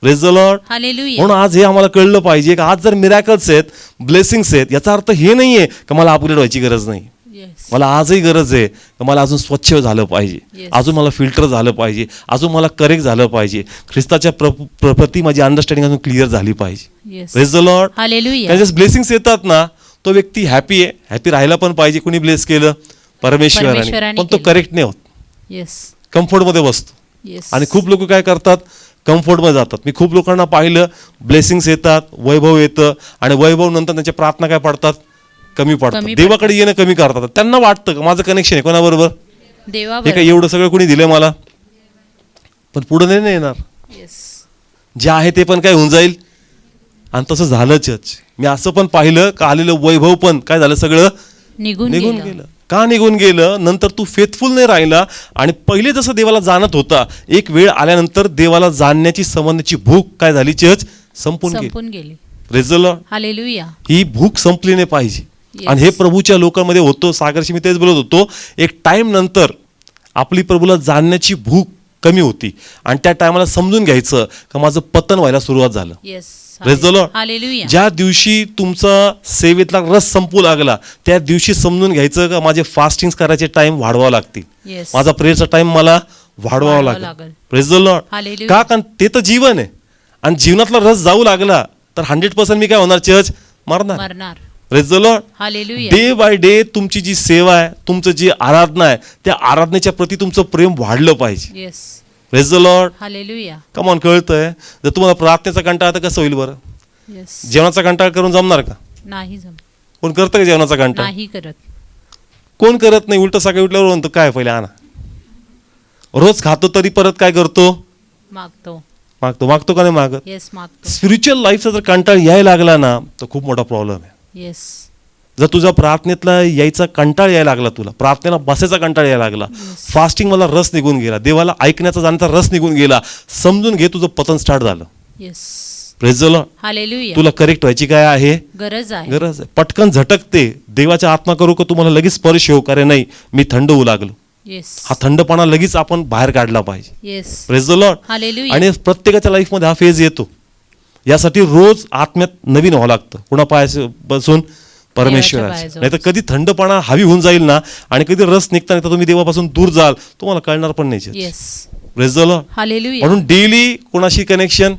Speaker 1: Praise the Lord.
Speaker 2: Hallelujah.
Speaker 1: म्हणून आज हे आम्हाला कळलं पाहिजे की आज जर मिरॅकल्स आहेत, ब्लेसिंग्स आहेत, याचा अर्थ हे नाहीये का मला अपग्रेड व्हायची गरज नाही.
Speaker 2: येस.
Speaker 1: मला आजही गरज आहे का मला अजून स्वच्छ झालं पाहिजे,
Speaker 2: Yes.
Speaker 1: अजून मला फिल्टर झालं पाहिजे, अजून मला करेक्ट झालं पाहिजे, ख्रिस्ताच्या प्रती माझी अंडरस्टँडिंग अजून क्लिअर झाली पाहिजे.
Speaker 2: Yes.
Speaker 1: Praise the Lord.
Speaker 2: Hallelujah.
Speaker 1: त्याच्यात ब्लेसिंग्स येतात ना, तो व्यक्ती हॅपी आहे, हॅपी राहायला पण पाहिजे. कुणी ब्लेस केलं? परमेश्वराने.
Speaker 2: परमेश्वराने
Speaker 1: पण तो
Speaker 2: केलं.
Speaker 1: करेक्ट नाही होत,
Speaker 2: येस.
Speaker 1: कम्फर्टमध्ये बसतो.
Speaker 2: येस.
Speaker 1: आणि खूप लोक काय करतात? कम्फर्टमध्ये जातात. मी खूप लोकांना पाहिलं, ब्लेसिंग्स येतात, वैभव येतं, आणि वैभव नंतर त्यांच्या प्रार्थना काय पडतात? कमी पडतात.
Speaker 2: कमी
Speaker 1: देवाकडे येणं कमी करतात. त्यांना वाटतं का माझं कनेक्शन आहे कोणाबरोबर? हे
Speaker 2: देवाबरोबर.
Speaker 1: काय एवढं सगळं कोणी दिलंय मला, पण पुढे नाही येणार.
Speaker 2: येस.
Speaker 1: जे आहे ते पण काय होऊन जाईल. आणि तसं झालंच. मी असं पण पाहिलं का आलेलं वैभव पण काय झालं, सगळं
Speaker 2: निघून
Speaker 1: निघून
Speaker 2: गेलं.
Speaker 1: गेलं. का निघून गेलं? नंतर तू फेथफुल नाही राहिला. आणि पहिले जसं देवाला जाणत होता, एक वेळ आल्यानंतर देवाला जाणण्याची समजण्याची भूक काय झाली, संपून गेली.
Speaker 2: संपून गेली.
Speaker 1: Praise the Lord.
Speaker 2: हालेलुया.
Speaker 1: ही भूक संपली नाही पाहिजे.
Speaker 2: Yes.
Speaker 1: आणि हे प्रभूच्या लोकांमध्ये होतो. सागरशी मी तेच बोलत होतो, एक टाइम नंतर आपली प्रभूला जाणण्याची भूक कमी होती आणि त्या टायमाला समजून घ्यायचं का माझं पतन व्हायला सुरुवात झालं.
Speaker 2: Yes.
Speaker 1: Praise the Lord.
Speaker 2: Hallelujah.
Speaker 1: ज्या दिवशी तुमचा सेवेतला रस संपू लागला, त्या दिवशी समजून घ्यायचं का माझे फास्टिंग करायचे टाइम वाढवावं लागतील.
Speaker 2: येस.
Speaker 1: माझा प्रेयरचा टाइम मला वाढवावा
Speaker 2: वाढवावा
Speaker 1: लागेल.
Speaker 2: लागेल.
Speaker 1: Praise the Lord.
Speaker 2: हालेलुया.
Speaker 1: का? कारण ते तर जीवन आहे. आणि जीवनातला रस जाऊ लागला तर 100% मी काय होणार, मरणार.
Speaker 2: मरणार.
Speaker 1: Praise the Lord.
Speaker 2: Hallelujah.
Speaker 1: Day by day तुमची जी सेवा आहे, तुमचं जी आराधना आहे, त्या आराधनेच्या प्रती तुमचं प्रेम वाढलं पाहिजे.
Speaker 2: Yes.
Speaker 1: Praise the Lord.
Speaker 2: Hallelujah.
Speaker 1: Come on, कळतंय? जर तुम्हाला प्रार्थनेचा कंटाळा तर कसं होईल बरं?
Speaker 2: येस.
Speaker 1: जेवणाचा कंटाळा करून जमणार का?
Speaker 2: नाही जम.
Speaker 1: कोण करतं का जेवणाचा कंटाळा?
Speaker 2: नाही करत.
Speaker 1: कोण करत नाही. उलट सकाळी उठल्यावर म्हणतो काय पहिले आणा. रोज खातो तरी परत काय करतो,
Speaker 2: मागतो.
Speaker 1: मागतो का नाही मागत?
Speaker 2: येस, मागतो.
Speaker 1: स्पिरिच्युअल लाईफचा जर कंटाळ यायला लागला ना तर खूप मोठा प्रॉब्लेम आहे.
Speaker 2: येस.
Speaker 1: जर तुझा प्रार्थनेतला यायचा कंटाळ यायला लागला, तुला प्रार्थनेला बसायचा कंटाळ यायला लागला, फास्टिंग मला रस निघून गेला, देवाला ऐकण्याचा जाण्याचा रस निघून गेला, समजून घे तुझं पतन स्टार्ट झालं.
Speaker 2: Yes.
Speaker 1: Praise the Lord.
Speaker 2: Hallelujah.
Speaker 1: तुला करेक्ट व्हायची काय आहे,
Speaker 2: गरज आहे.
Speaker 1: गरज आहे. पटकन झटकते देवाच्या आत्मा करू का तुम्हाला लगेच स्पर्श होऊ का रे, नाही मी थंड होऊ लागलो.
Speaker 2: येस.
Speaker 1: हा थंडपणा लगेच आपण बाहेर काढला पाहिजे.
Speaker 2: Yes.
Speaker 1: Praise the Lord.
Speaker 2: Hallelujah.
Speaker 1: आणि प्रत्येकाच्या लाईफमध्ये हा फेज येतो. यासाठी रोज आत्म्यात नवीन व्हावं लागतं. कुणा पायाशी बसून, परमेश्वराच्या.
Speaker 2: पायाजवळ.
Speaker 1: नाही तर कधी थंडपणा हवी होऊन जाईल ना आणि कधी रस निघता नाही तर तुम्ही देवापासून दूर जाल, तुम्हाला कळणार पण नाही.
Speaker 2: Yes.
Speaker 1: Praise the Lord.
Speaker 2: Hallelujah.
Speaker 1: म्हणून डेली कोणाशी कनेक्शन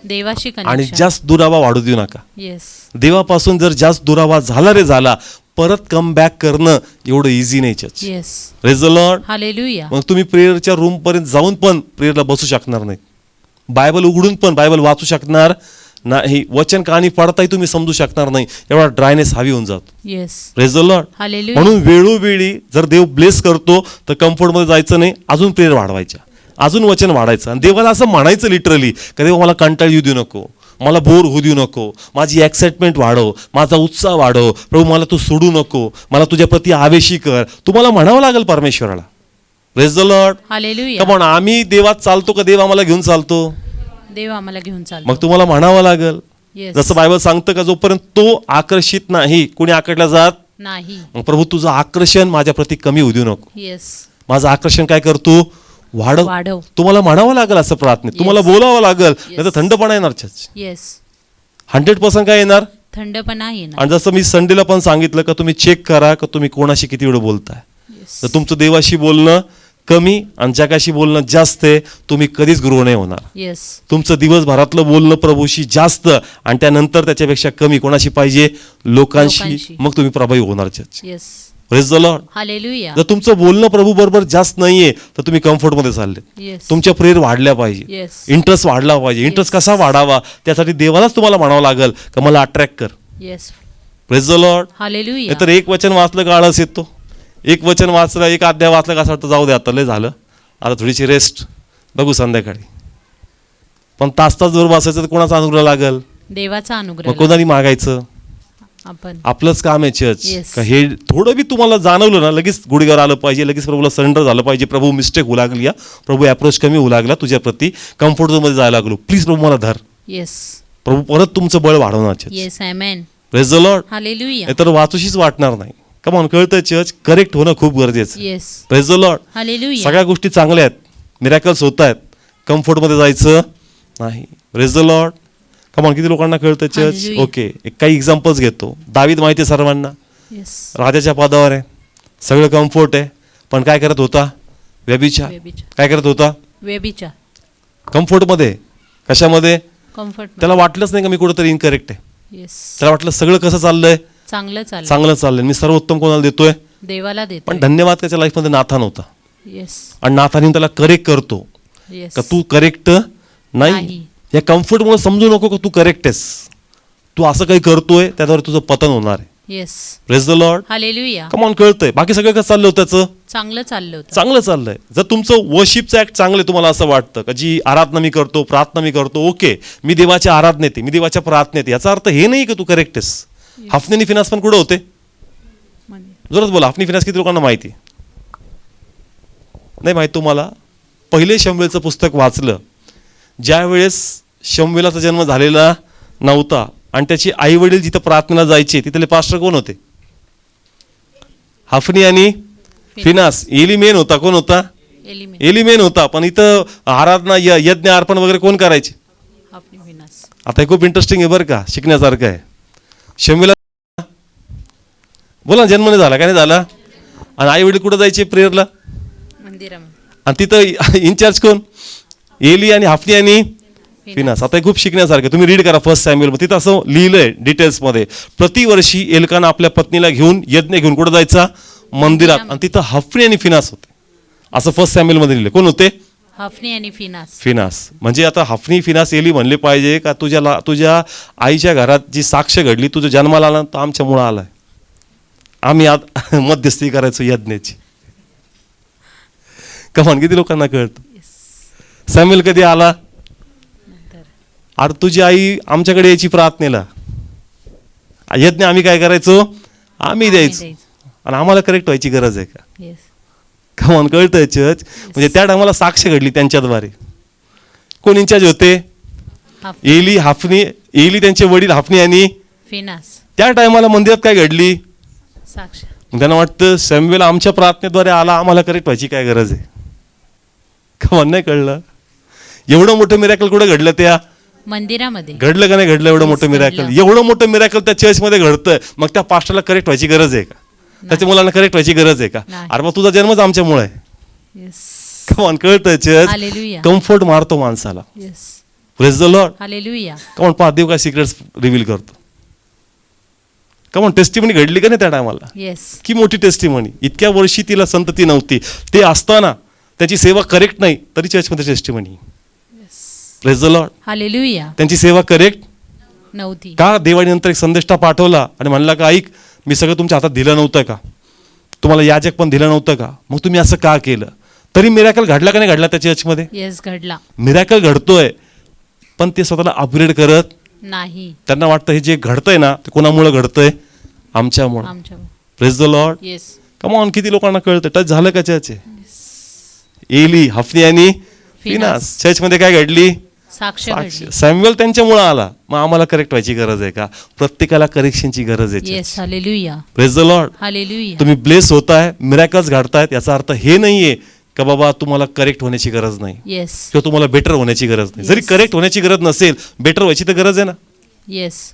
Speaker 2: देवाशी
Speaker 1: आणि
Speaker 2: कनेक्शन.
Speaker 1: जास्त दुरावा वाढू देऊ नका.
Speaker 2: येस.
Speaker 1: देवापासून जर जास्त दुरावा झाला रे झाला, परत कम बॅक करणं एवढं इझी नाही.
Speaker 2: Yes.
Speaker 1: Praise the Lord.
Speaker 2: Hallelujah.
Speaker 1: मग तुम्ही प्रेयरच्या रूम पर्यंत जाऊन पण प्रेयरला बसू शकणार नाही. बायबल उघडून पण बायबल वाचू शकणार नाही. वचन कहाणी पडताही तुम्ही समजू शकणार नाही. एवढा ड्रायनेस हवी होऊन जातो.
Speaker 2: Yes.
Speaker 1: Praise the Lord.
Speaker 2: Hallelujah.
Speaker 1: म्हणून वेळोवेळी जर देव ब्लेस करतो तर कम्फर्टमध्ये जायचं नाही, अजून प्रेयर वाढवायच्या, अजून वचन वाढायचं. आणि देवाला असं म्हणायचं लिटरली का देवा मला कंटाळ येऊ देऊ नको, मला बोर होऊ देऊ नको, माझी एक्साइटमेंट वाढव, माझा उत्साह वाढव, प्रभू मला तू सोडू नको, मला तुझ्या प्रती आवेशी कर. तुम्हाला म्हणावं लागेल परमेश्वराला. Praise the Lord.
Speaker 2: हालेलुया.
Speaker 1: का पण आम्ही देवात चालतो का देव आम्हाला घेऊन चालतो?
Speaker 2: देव आम्हाला घेऊन चालतो.
Speaker 1: मग तुम्हाला म्हणावं लागेल.
Speaker 2: येस.
Speaker 1: जसं बायबल सांगतं का जोपर्यंत तो आकर्षित नाही कोणी आकडला जात
Speaker 2: नाही.
Speaker 1: मग प्रभू तुझं आकर्षण माझ्या प्रती कमी होऊ देऊ नको.
Speaker 2: येस.
Speaker 1: माझं आकर्षण काय करतो, वाढव.
Speaker 2: वाढव.
Speaker 1: तुम्हाला म्हणावं लागेल असं प्रार्थनेत, तुम्हाला बोलावं लागेल, नाही तर थंडपणा येणार.
Speaker 2: येस.
Speaker 1: 100% काय येणार.
Speaker 2: थंडपणा येणार.
Speaker 1: आणि जसं मी संडेला पण सांगितलं का तुम्ही चेक करा का तुम्ही कोणाशी किती वेळ बोलताय.
Speaker 2: येस.
Speaker 1: तर तुमचं देवाशी बोलणं कमी आणि जगाशी बोलणं जास्त आहे, तुम्ही कधीच गुरु नाही होणार.
Speaker 2: येस.
Speaker 1: तुमचं दिवसभरातलं बोलणं प्रभूशी जास्त आणि त्यानंतर त्याच्यापेक्षा कमी कोणाशी पाहिजे, लोकांशी.
Speaker 2: लोकांशी.
Speaker 1: मग तुम्ही प्रभावी होणार.
Speaker 2: Yes.
Speaker 1: Praise the Lord.
Speaker 2: Hallelujah.
Speaker 1: जर तुमचं बोलणं प्रभू बरोबर जास्त नाहीये तर तुम्ही कम्फर्टमध्ये चालले.
Speaker 2: येस.
Speaker 1: तुमच्या प्रेयर वाढल्या पाहिजे,
Speaker 2: येस.
Speaker 1: इंटरेस्ट वाढला पाहिजे. इंटरेस्ट कसा वाढावा त्यासाठी देवालाच तुम्हाला म्हणावं लागेल का मला अट्रॅक्ट कर.
Speaker 2: Yes.
Speaker 1: Praise the Lord.
Speaker 2: Hallelujah.
Speaker 1: नाहीतर एक वचन वाचलं का आळस येतो, एक वचन वाचलं, एक अध्याय वाचलं का असं वाटतं जाऊ दे आता लय झालं, आता थोडीशी रेस्ट बघू संध्याकाळी. पण तास जर वाचायचं तर कोणाचा अनुग्रह लागेल,
Speaker 2: देवाचा
Speaker 1: मग
Speaker 2: अनुग्रह.
Speaker 1: कोणाने मागायचं.
Speaker 2: आपण.
Speaker 1: आपलंच काम आहे चर्च.
Speaker 2: Yes.
Speaker 1: का हे थोडं बी तुम्हाला जाणवलं ना लगेच गुडघ्यावर आलं पाहिजे, लगेच प्रभूला सरेंडर झालं पाहिजे. प्रभू मिस्टेक होऊ लागली, प्रभू अप्रोच कमी होऊ लागला तुझ्या प्रती, कम्फर्ट झोन मध्ये जायला लागलो, प्लीज प्रभू मला धर.
Speaker 2: येस.
Speaker 1: प्रभू परत तुमचं बळ वाढवणार.
Speaker 2: Yes. Amen.
Speaker 1: Praise the Lord.
Speaker 2: Hallelujah.
Speaker 1: तर वाचूशीच वाटणार नाही. कमॉन, कळतं चर्च करेक्ट होणं खूप गरजेचं.
Speaker 2: Yes.
Speaker 1: Praise the Lord.
Speaker 2: Hallelujah.
Speaker 1: सगळ्या गोष्टी चांगल्या आहेत, मिरॅकल्स होत आहेत, कम्फर्टमध्ये जायचं नाही. Praise the Lord. कमॉन, किती लोकांना कळतं चर्च.
Speaker 2: Hallelujah.
Speaker 1: ओके, काही एक्झाम्पल्स घेतो. दावीद माहिती आहे सर्वांना,
Speaker 2: येस.
Speaker 1: राजाच्या पदावर आहे, सगळं कम्फर्ट आहे, पण काय करत होता, व्यभिचार.
Speaker 2: व्यभिचार.
Speaker 1: काय करत होता,
Speaker 2: व्यभिचार.
Speaker 1: कम्फर्टमध्ये. कशामध्ये,
Speaker 2: कम्फर्ट.
Speaker 1: त्याला वाटलंच नाही का मी कुठेतरी इनकरेक्ट आहे.
Speaker 2: येस.
Speaker 1: त्याला वाटलं सगळं कसं चाललंय,
Speaker 2: चांगलं चालेल.
Speaker 1: चांगलं चाललंय, मी सर्वोत्तम कोणाला देतोय,
Speaker 2: देवाला देतो.
Speaker 1: पण धन्यवाद त्याच्या लाईफमध्ये नाथान होता.
Speaker 2: येस.
Speaker 1: आणि नाथान त्याला करेक्ट करतो
Speaker 2: येस.
Speaker 1: का तू करेक्ट नाही.
Speaker 2: नाही.
Speaker 1: या कम्फर्टमुळे समजू नको का तू करेक्ट आहेस, तू असं काही करतोय त्याद्वारे तुझं पतन होणार आहे.
Speaker 2: Yes.
Speaker 1: Praise the Lord.
Speaker 2: Hallelujah.
Speaker 1: Come on, कळतंय. बाकी सगळं कसं चाललं होतं त्याचं,
Speaker 2: चांगलं चाललं होतं.
Speaker 1: चांगलं चाललंय. जर तुमचं वर्शिपचं ऍक्ट चांगलं तुम्हाला असं वाटतं का जी आराधना मी करतो, प्रार्थना मी करतो, ओके मी देवाच्या आराधनेत आहे, मी देवाच्या प्रार्थनेत आहे, याचा अर्थ हे नाही की तू करेक्ट आहेस. हफनी आणि फिनास पण कुठं होते? जोरात बोला. हफनी फिनास किती लोकांना माहिती नाही? माहिती तुम्हाला? पहिले शमूएलचं पुस्तक वाचलं ज्या वेळेस शमूएलाचा जन्म झालेला नव्हता आणि त्याची आई वडील जिथं प्रार्थनेला जायचे तिथले पास्टर कोण होते? हफनी आणि फिनास. एली मेन होता. कोण होता? एली मेन होता. पण इथं आराधना यज्ञ अर्पण वगैरे कोण करायचे? आता हे खूप इंटरेस्टिंग आहे बरं का, शिकण्यासारखं आहे. शमूएला बोला जन्म नाही झाला, काय नाही झाला, आणि आई वडील कुठं जायचे प्रेयरला? आणि तिथं इन्चार्ज कोण? एली आणि हफनी आणि फिनास. आता हे खूप शिकण्यासारखं. तुम्ही रीड करा फर्स्ट सॅम्युएल, तिथं असं लिहिलंय डिटेल्समध्ये. प्रतिवर्षी एल्काना आपल्या पत्नीला घेऊन यज्ञ घेऊन कुठं जायचा? मंदिरात. आणि तिथं हफनी आणि फिनास होते, असं फर्स्ट सॅम्युएल मध्ये लिहिलं. कोण होते?
Speaker 2: हफनी आणि
Speaker 1: फिनास. म्हणजे आता हफनी फिनास एली म्हणले पाहिजे का तुझ्या आईच्या घरात जी साक्ष घडली, तुझं जन्माला आला तर आमच्यामुळं आलाय, आम्ही आज मध्यस्थी करायचो यज्ञाची. कमान किती लोकांना कळतं? सॅम्युएल कधी आला? अरे तुझी आई आमच्याकडे यायची प्रार्थनेला, यज्ञ आम्ही काय करायचो? आम्ही द्यायचो. आणि आम्हाला करेक्ट व्हायची गरज आहे का? कमान कळतंय चर्च? म्हणजे त्या टायमाला साक्ष घडली त्यांच्याद्वारे. कोण इन्चार्ज होते? एली, हफनी. एली त्यांचे वडील हफनी आणि
Speaker 2: फिनास.
Speaker 1: त्या टायमाला मंदिरात काय घडली?
Speaker 2: साक्ष.
Speaker 1: त्यांना वाटतं सॅम्युएल आमच्या प्रार्थनेद्वारे आला, आम्हाला करेक्ट व्हायची काय गरज आहे? कमान नाही कळलं? एवढं मोठं मिरॅकल कुठे घडलं? त्या
Speaker 2: मंदिरामध्ये
Speaker 1: घडलं का नाही घडलं? एवढं मोठं मिरॅकल, एवढं मोठं मिरॅकल त्या चर्चमध्ये घडतंय, मग त्या पास्टरला करेक्ट व्हायची गरज आहे का? त्याच्या मुलांना करेक्ट व्हायची गरज आहे का? अरे मग तुझा जन्मच आमच्यामुळे आहे. कमान कळतंय चर्च? कम्फर्ट मारतो माणसाला. Praise the Lord. कमान पहा देव काय सिक्रेट्स रिव्हील करतो. कमान टेस्टिमनी घडली का नाही त्या टायमाला? की मोठी टेस्टिमनी. इतक्या वर्षी तिला संतती नव्हती, ते असताना त्याची सेवा करेक्ट नाही तरी चर्चमध्ये टेस्टिमनी. Praise the Lord. त्यांची सेवा करेक्ट
Speaker 2: नव्हती
Speaker 1: का? देवाने नंतर एक संदेष्टा पाठवला आणि म्हणला का ऐक, मी सगळं तुमच्या हातात दिलं नव्हतं का? तुम्हाला याजक पण दिलं नव्हतं का? मग तुम्ही असं का केलं? तरी मिरॅकल घडला का नाही घडला त्या चर्चमध्ये?
Speaker 2: घडला. मिरॅकल
Speaker 1: घडतोय, पण ते स्वतःला अपग्रेड करत
Speaker 2: नाही.
Speaker 1: त्यांना वाटतं हे जे घडतंय ना ते कोणामुळे घडतंय? आमच्यामुळे. Praise the Lord. Come on. किती लोकांना कळतं? टच झालं का चर्च? एली, हफनी आणि फिनास. चर्चमध्ये काय घडली?
Speaker 2: साक्ष.
Speaker 1: सॅम्युएल त्यांच्यामुळे आला, मग आम्हाला करेक्ट व्हायची गरज आहे का? प्रत्येकाला करेक्शनची गरज आहे. Praise the Lord. तुम्ही ब्लेस होताय, मिरॅकल्स घडतायत, याचा अर्थ हे नाहीये का बाबा तुम्हाला करेक्ट होण्याची गरज नाही किंवा तुम्हाला बेटर होण्याची गरज नाही. जरी करेक्ट होण्याची गरज नसेल, बेटर व्हायची तर गरज आहे ना.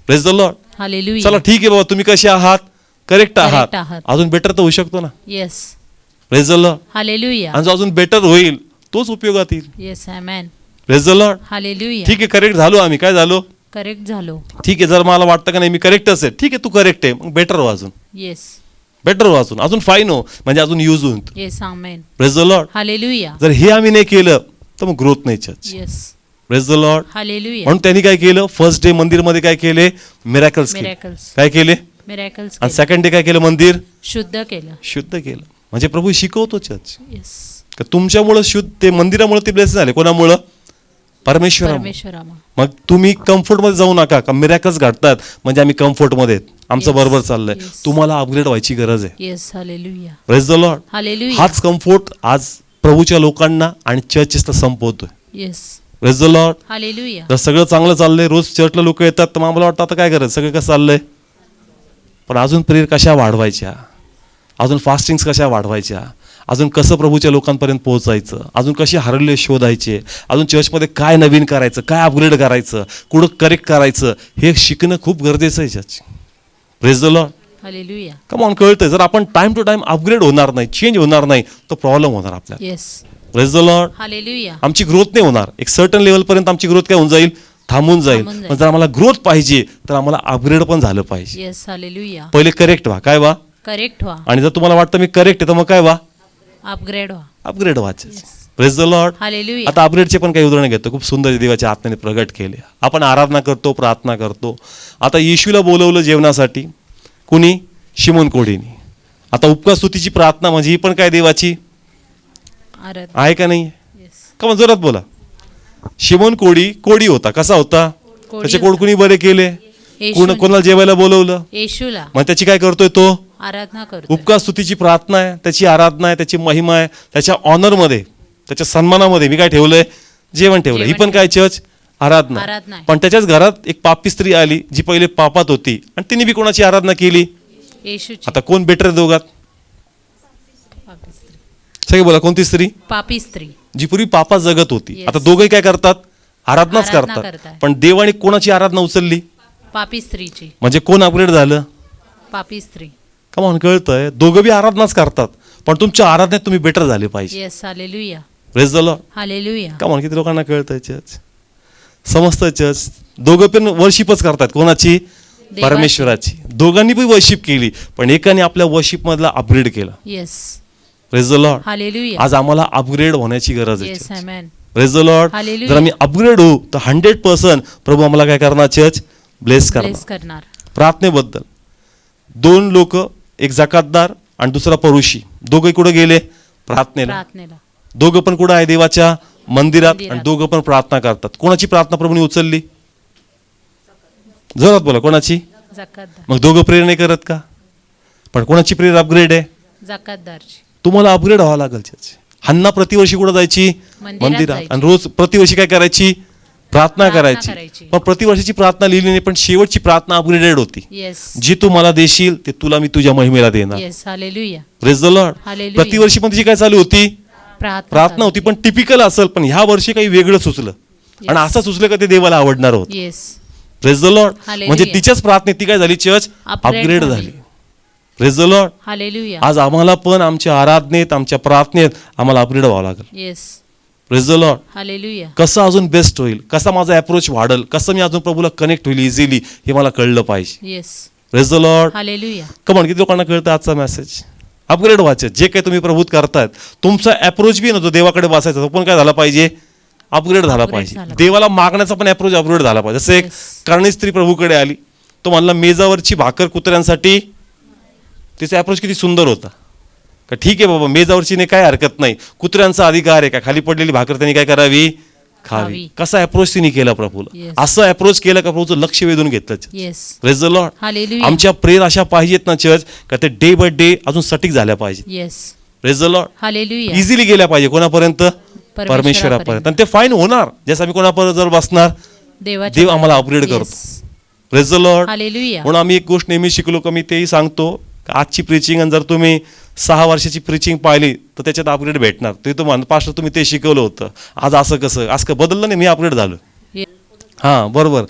Speaker 1: Praise the Lord. चला ठीक आहे बाबा, तुम्ही कसे आहात? करेक्ट आहात. अजून बेटर तर होऊ शकतो ना. Praise the Lord. आणि जो अजून बेटर होईल तोच उपयोगात येईल. Praise the Lord. ठीक आहे, करेक्ट झालो आम्ही. काय झालो?
Speaker 2: करेक्ट झालो.
Speaker 1: ठीक आहे, जर मला वाटतं का नाही मी करेक्टच आहे, ठीक आहे तू करेक्ट आहे, मग बेटर हो अजून. बेटर हो अजून फाईन हो, म्हणजे अजून यूज होईल. Praise the Lord. जर हे आम्ही नाही केलं तर मग ग्रोथ नाही चर्च. Praise the Lord. म्हणून त्यांनी काय केलं? फर्स्ट डे मंदिरमध्ये काय केले? मिरॅकल्स. काय केले? आणि सेकंड डे काय केलं? मंदिर शुद्ध केलं. म्हणजे प्रभू शिकवतो चर्च का तुमच्यामुळे शुद्ध, ते मंदिरामुळे ते ब्लेस झाले. कोणामुळं? परमेश्वरा. मग तुम्ही कम्फर्ट मध्ये जाऊ नका का मिरॅकल्स घडतात म्हणजे आम्ही कम्फर्ट मध्ये आमचं बरोबर चाललंय. तुम्हाला अपग्रेड व्हायची गरज आहे. Praise the Lord. हाच कम्फर्ट आज प्रभूच्या लोकांना आणि चर्चेसला संपवतोय. Praise the Lord. जर सगळं चांगलं चाललंय, रोज चर्चला लोक येतात, तर मला वाटतं आता काय करायचं, सगळं कसं चाललंय, पण अजून प्रेयर कशा वाढवायच्या, अजून फास्टिंग्स कशा वाढवायच्या, अजून कसं प्रभूच्या लोकांपर्यंत पोहोचायचं, अजून कसे हरवले शोधायचे, अजून चर्चमध्ये काय नवीन करायचं, काय अपग्रेड करायचं, कुठं करेक्ट करायचं, हे शिकणं खूप गरजेचं आहे church. Praise the Lord. Come on. कळतंय? जर आपण टाइम टू टाइम अपग्रेड होणार नाही, चेंज होणार नाही, तर प्रॉब्लेम होणार आपल्याला. Praise the Lord. आमची ग्रोथ नाही होणार. एक सर्टन लेवल पर्यंत आमची ग्रोथ काय होऊन जाईल? थांबून जाईल. पण जर आम्हाला ग्रोथ पाहिजे तर आम्हाला अपग्रेड पण झालं पाहिजे. पहिले करेक्ट व्हा. काय व्हा? करेक्ट व्हा. आणि जर तुम्हाला वाटतं मी करेक्ट आहे तर मग काय व्हा? अपग्रेड व्हायचं. Praise the Lord. आता अपग्रेडचे पण काही उदाहरण घेतो, खूप सुंदर देवाच्या आत्म्याने प्रगट केले. आपण आराधना करतो, प्रार्थना करतो. आता येशूला बोलवलं जेवणासाठी, कुणी? शिमोन कोढीनी. आता उपकार स्तुतीची प्रार्थना म्हणजे ही पण काय देवाची
Speaker 2: आराधना.
Speaker 1: आहे का नाही?
Speaker 2: Yes.
Speaker 1: का मग जोरात बोला. शिमोन कोडी होता. कसा होता? त्याचे कोड कुणी बरे केले?
Speaker 2: येशूने.
Speaker 1: कोणाला जेवायला बोलवलं?
Speaker 2: येशूला
Speaker 1: मग त्याची काय करतोय तो?
Speaker 2: आराधना करतो.
Speaker 1: उपकार स्तुतीची प्रार्थना आहे, त्याची आराधना आहे, त्याची महिमा आहे. त्याच्या ऑनरमध्ये, त्याच्या सन्मानामध्ये मी काय ठेवलंय? जेवण ठेवलं. ही पण काय चर्च? आराधना.
Speaker 2: आराधना आहे.
Speaker 1: पण त्याच्याच घरात एक पापी स्त्री आली जी पहिले पापात होती आणि तिने बी कोणाची आराधना केली?
Speaker 2: येशूची.
Speaker 1: आता कोण बेटर दोघात?
Speaker 2: पापी स्त्री.
Speaker 1: सगळे बोला, कोणती स्त्री?
Speaker 2: पापी स्त्री.
Speaker 1: जी पूर्वी पापात जगत होती.
Speaker 2: Yes.
Speaker 1: आता दोघंही काय करतात? आराधनाच
Speaker 2: आराधना
Speaker 1: करतात.
Speaker 2: करताय.
Speaker 1: पण देवाने कोणाची आराधना उचलली?
Speaker 2: पापी स्त्रीची.
Speaker 1: म्हणजे कोण अपग्रेड झालं?
Speaker 2: पापी स्त्री.
Speaker 1: का म्हणून कळतंय? दोघं बी आराधनाच करतात, पण तुमच्या आराधनेत तुम्ही बेटर झाले पाहिजे.
Speaker 2: Yes. Hallelujah.
Speaker 1: Praise the Lord.
Speaker 2: Hallelujah.
Speaker 1: का म्हणून किती लोकांना कळतंय चर्च? समजतंय चर्च? दोघं पण वर्शिपच करतात. कोणाची? परमेश्वराची. दोघांनी पण वर्शिप केली, पण एकाने आपल्या वर्शिप मधला अपग्रेड केला.
Speaker 2: Yes.
Speaker 1: Praise the Lord.
Speaker 2: Hallelujah.
Speaker 1: आज आम्हाला अपग्रेड होण्याची गरज आहे.
Speaker 2: Yes. Amen.
Speaker 1: Praise the Lord.
Speaker 2: Hallelujah.
Speaker 1: जर आम्ही अपग्रेड होऊ तर 100% प्रभू आम्हाला काय करणार? चर्च ब्लेस करणार.
Speaker 2: ब्लेस करणार.
Speaker 1: प्रार्थनेबद्दल 2 लोक, एक जकातदार आणि दुसरा परुषी, दोघे कुठे गेले? प्रार्थनेला.
Speaker 2: प्रार्थनेला.
Speaker 1: दोघं पण कुठं आहे? देवाच्या मंदिरात.
Speaker 2: मंदिरात.
Speaker 1: आणि दोघं पण प्रार्थना करतात. कोणाची प्रार्थना प्रभूने उचलली? जोरात बोला, कोणाची?
Speaker 2: जकातदार.
Speaker 1: मग दोघं प्रेयर नाही करत का? पण कोणाची प्रेयर अपग्रेड आहे?
Speaker 2: जकातदारची.
Speaker 1: तुम्हाला अपग्रेड व्हावं लागेल. चर्च हन्ना प्रतिवर्षी कुठं जायची? मंदिरात.
Speaker 2: जायची.
Speaker 1: आणि रोज प्रतिवर्षी काय करायची? प्रार्थना
Speaker 2: करायची.
Speaker 1: करायची. पण प्रतिवर्षीची प्रार्थना लिहिली नाही, पण शेवटची प्रार्थना अपग्रेडेड होती.
Speaker 2: येस.
Speaker 1: जी तू मला देशील ते तुला मी तुझ्या महिमेला देणार.
Speaker 2: Yes. Hallelujah.
Speaker 1: Praise the Lord.
Speaker 2: Hallelujah.
Speaker 1: प्रतिवर्षी पण तिची काय चालू होती? प्रार्थना होती, पण टिपिकल असेल. पण ह्या वर्षी काही वेगळं सुचलं. आणि असं सुचलं का ते देवाला आवडणार होत.
Speaker 2: Yes.
Speaker 1: Praise the Lord.
Speaker 2: Hallelujah.
Speaker 1: म्हणजे तिच्याच प्रार्थनेत ती काय झाली? चर्च अपग्रेड झाली. Praise the Lord.
Speaker 2: हालेलुया.
Speaker 1: आज आम्हाला पण आमच्या आराधनेत, आमच्या प्रार्थनेत आम्हाला अपग्रेड व्हावं लागेल.
Speaker 2: Yes.
Speaker 1: Praise the Lord.
Speaker 2: Hallelujah.
Speaker 1: कसं अजून बेस्ट होईल, कसा माझा अप्रोच वाढेल, कसं मी अजून प्रभूला कनेक्ट होईल इझिली, हे मला कळलं पाहिजे.
Speaker 2: Yes.
Speaker 1: Praise the Lord.
Speaker 2: Hallelujah.
Speaker 1: Come on, किती लोकांना कळतं आजचा मेसेज? अपग्रेड व्हायचं. जे काही तुम्ही प्रभूत करतायत, तुमचा अप्रोच बी नव्हतो देवाकडे बसायचा, तो पण काय झाला पाहिजे? अपग्रेड झाला पाहिजे.
Speaker 2: झाला.
Speaker 1: देवाला मागण्याचा पण अप्रोच अपग्रेड झाला पाहिजे. जसं एक
Speaker 2: Yes.
Speaker 1: करणी स्त्री प्रभूकडे आली, तो म्हणला मेजावरची भाकर कुत्र्यांसाठी. तिचा अप्रोच किती सुंदर होता. का ठीक आहे बाबा, मेजावरची नाही, काय हरकत नाही, कुत्र्यांचा अधिकार आहे का, खाली पडलेली भाकर त्यांनी काय करावी? खावी.
Speaker 2: खावी.
Speaker 1: कसा अप्रोच तिने केला प्रभूला?
Speaker 2: Yes.
Speaker 1: असं अप्रोच केलं का प्रभूचं लक्ष वेधून घेतलं.
Speaker 2: Yes.
Speaker 1: Praise the Lord.
Speaker 2: Hallelujah.
Speaker 1: आमच्या प्रेयर अशा पाहिजेत ना चर्च, का ते डे बाय डे अजून सटीक झाल्या पाहिजे.
Speaker 2: Yes.
Speaker 1: Praise the Lord.
Speaker 2: Hallelujah.
Speaker 1: Easily गेल्या पाहिजे. कोणापर्यंत? परमेश्वरापर्यंत. आणि ते फाईन होणार जसं आम्ही कोणापर्यंत जर बसणार.
Speaker 2: देवाच्या
Speaker 1: देव आम्हाला अपग्रेड करतो. Praise the Lord.
Speaker 2: हालेलुया.
Speaker 1: म्हणून आम्ही एक गोष्ट नेहमी शिकलो, का मी तेही सांगतो, आजची प्रिचिंग आणि जर तुम्ही 6 वर्षाची प्रिचिंग पाहिली तर त्याच्यात अपग्रेड भेटणार. ते तुम्हाला पास्टर तुम्ही ते शिकवलं होतं, आज असं कसं, आज का बदललं नाही, मी अपग्रेड झालो.
Speaker 2: ये-
Speaker 1: हां बरोबर.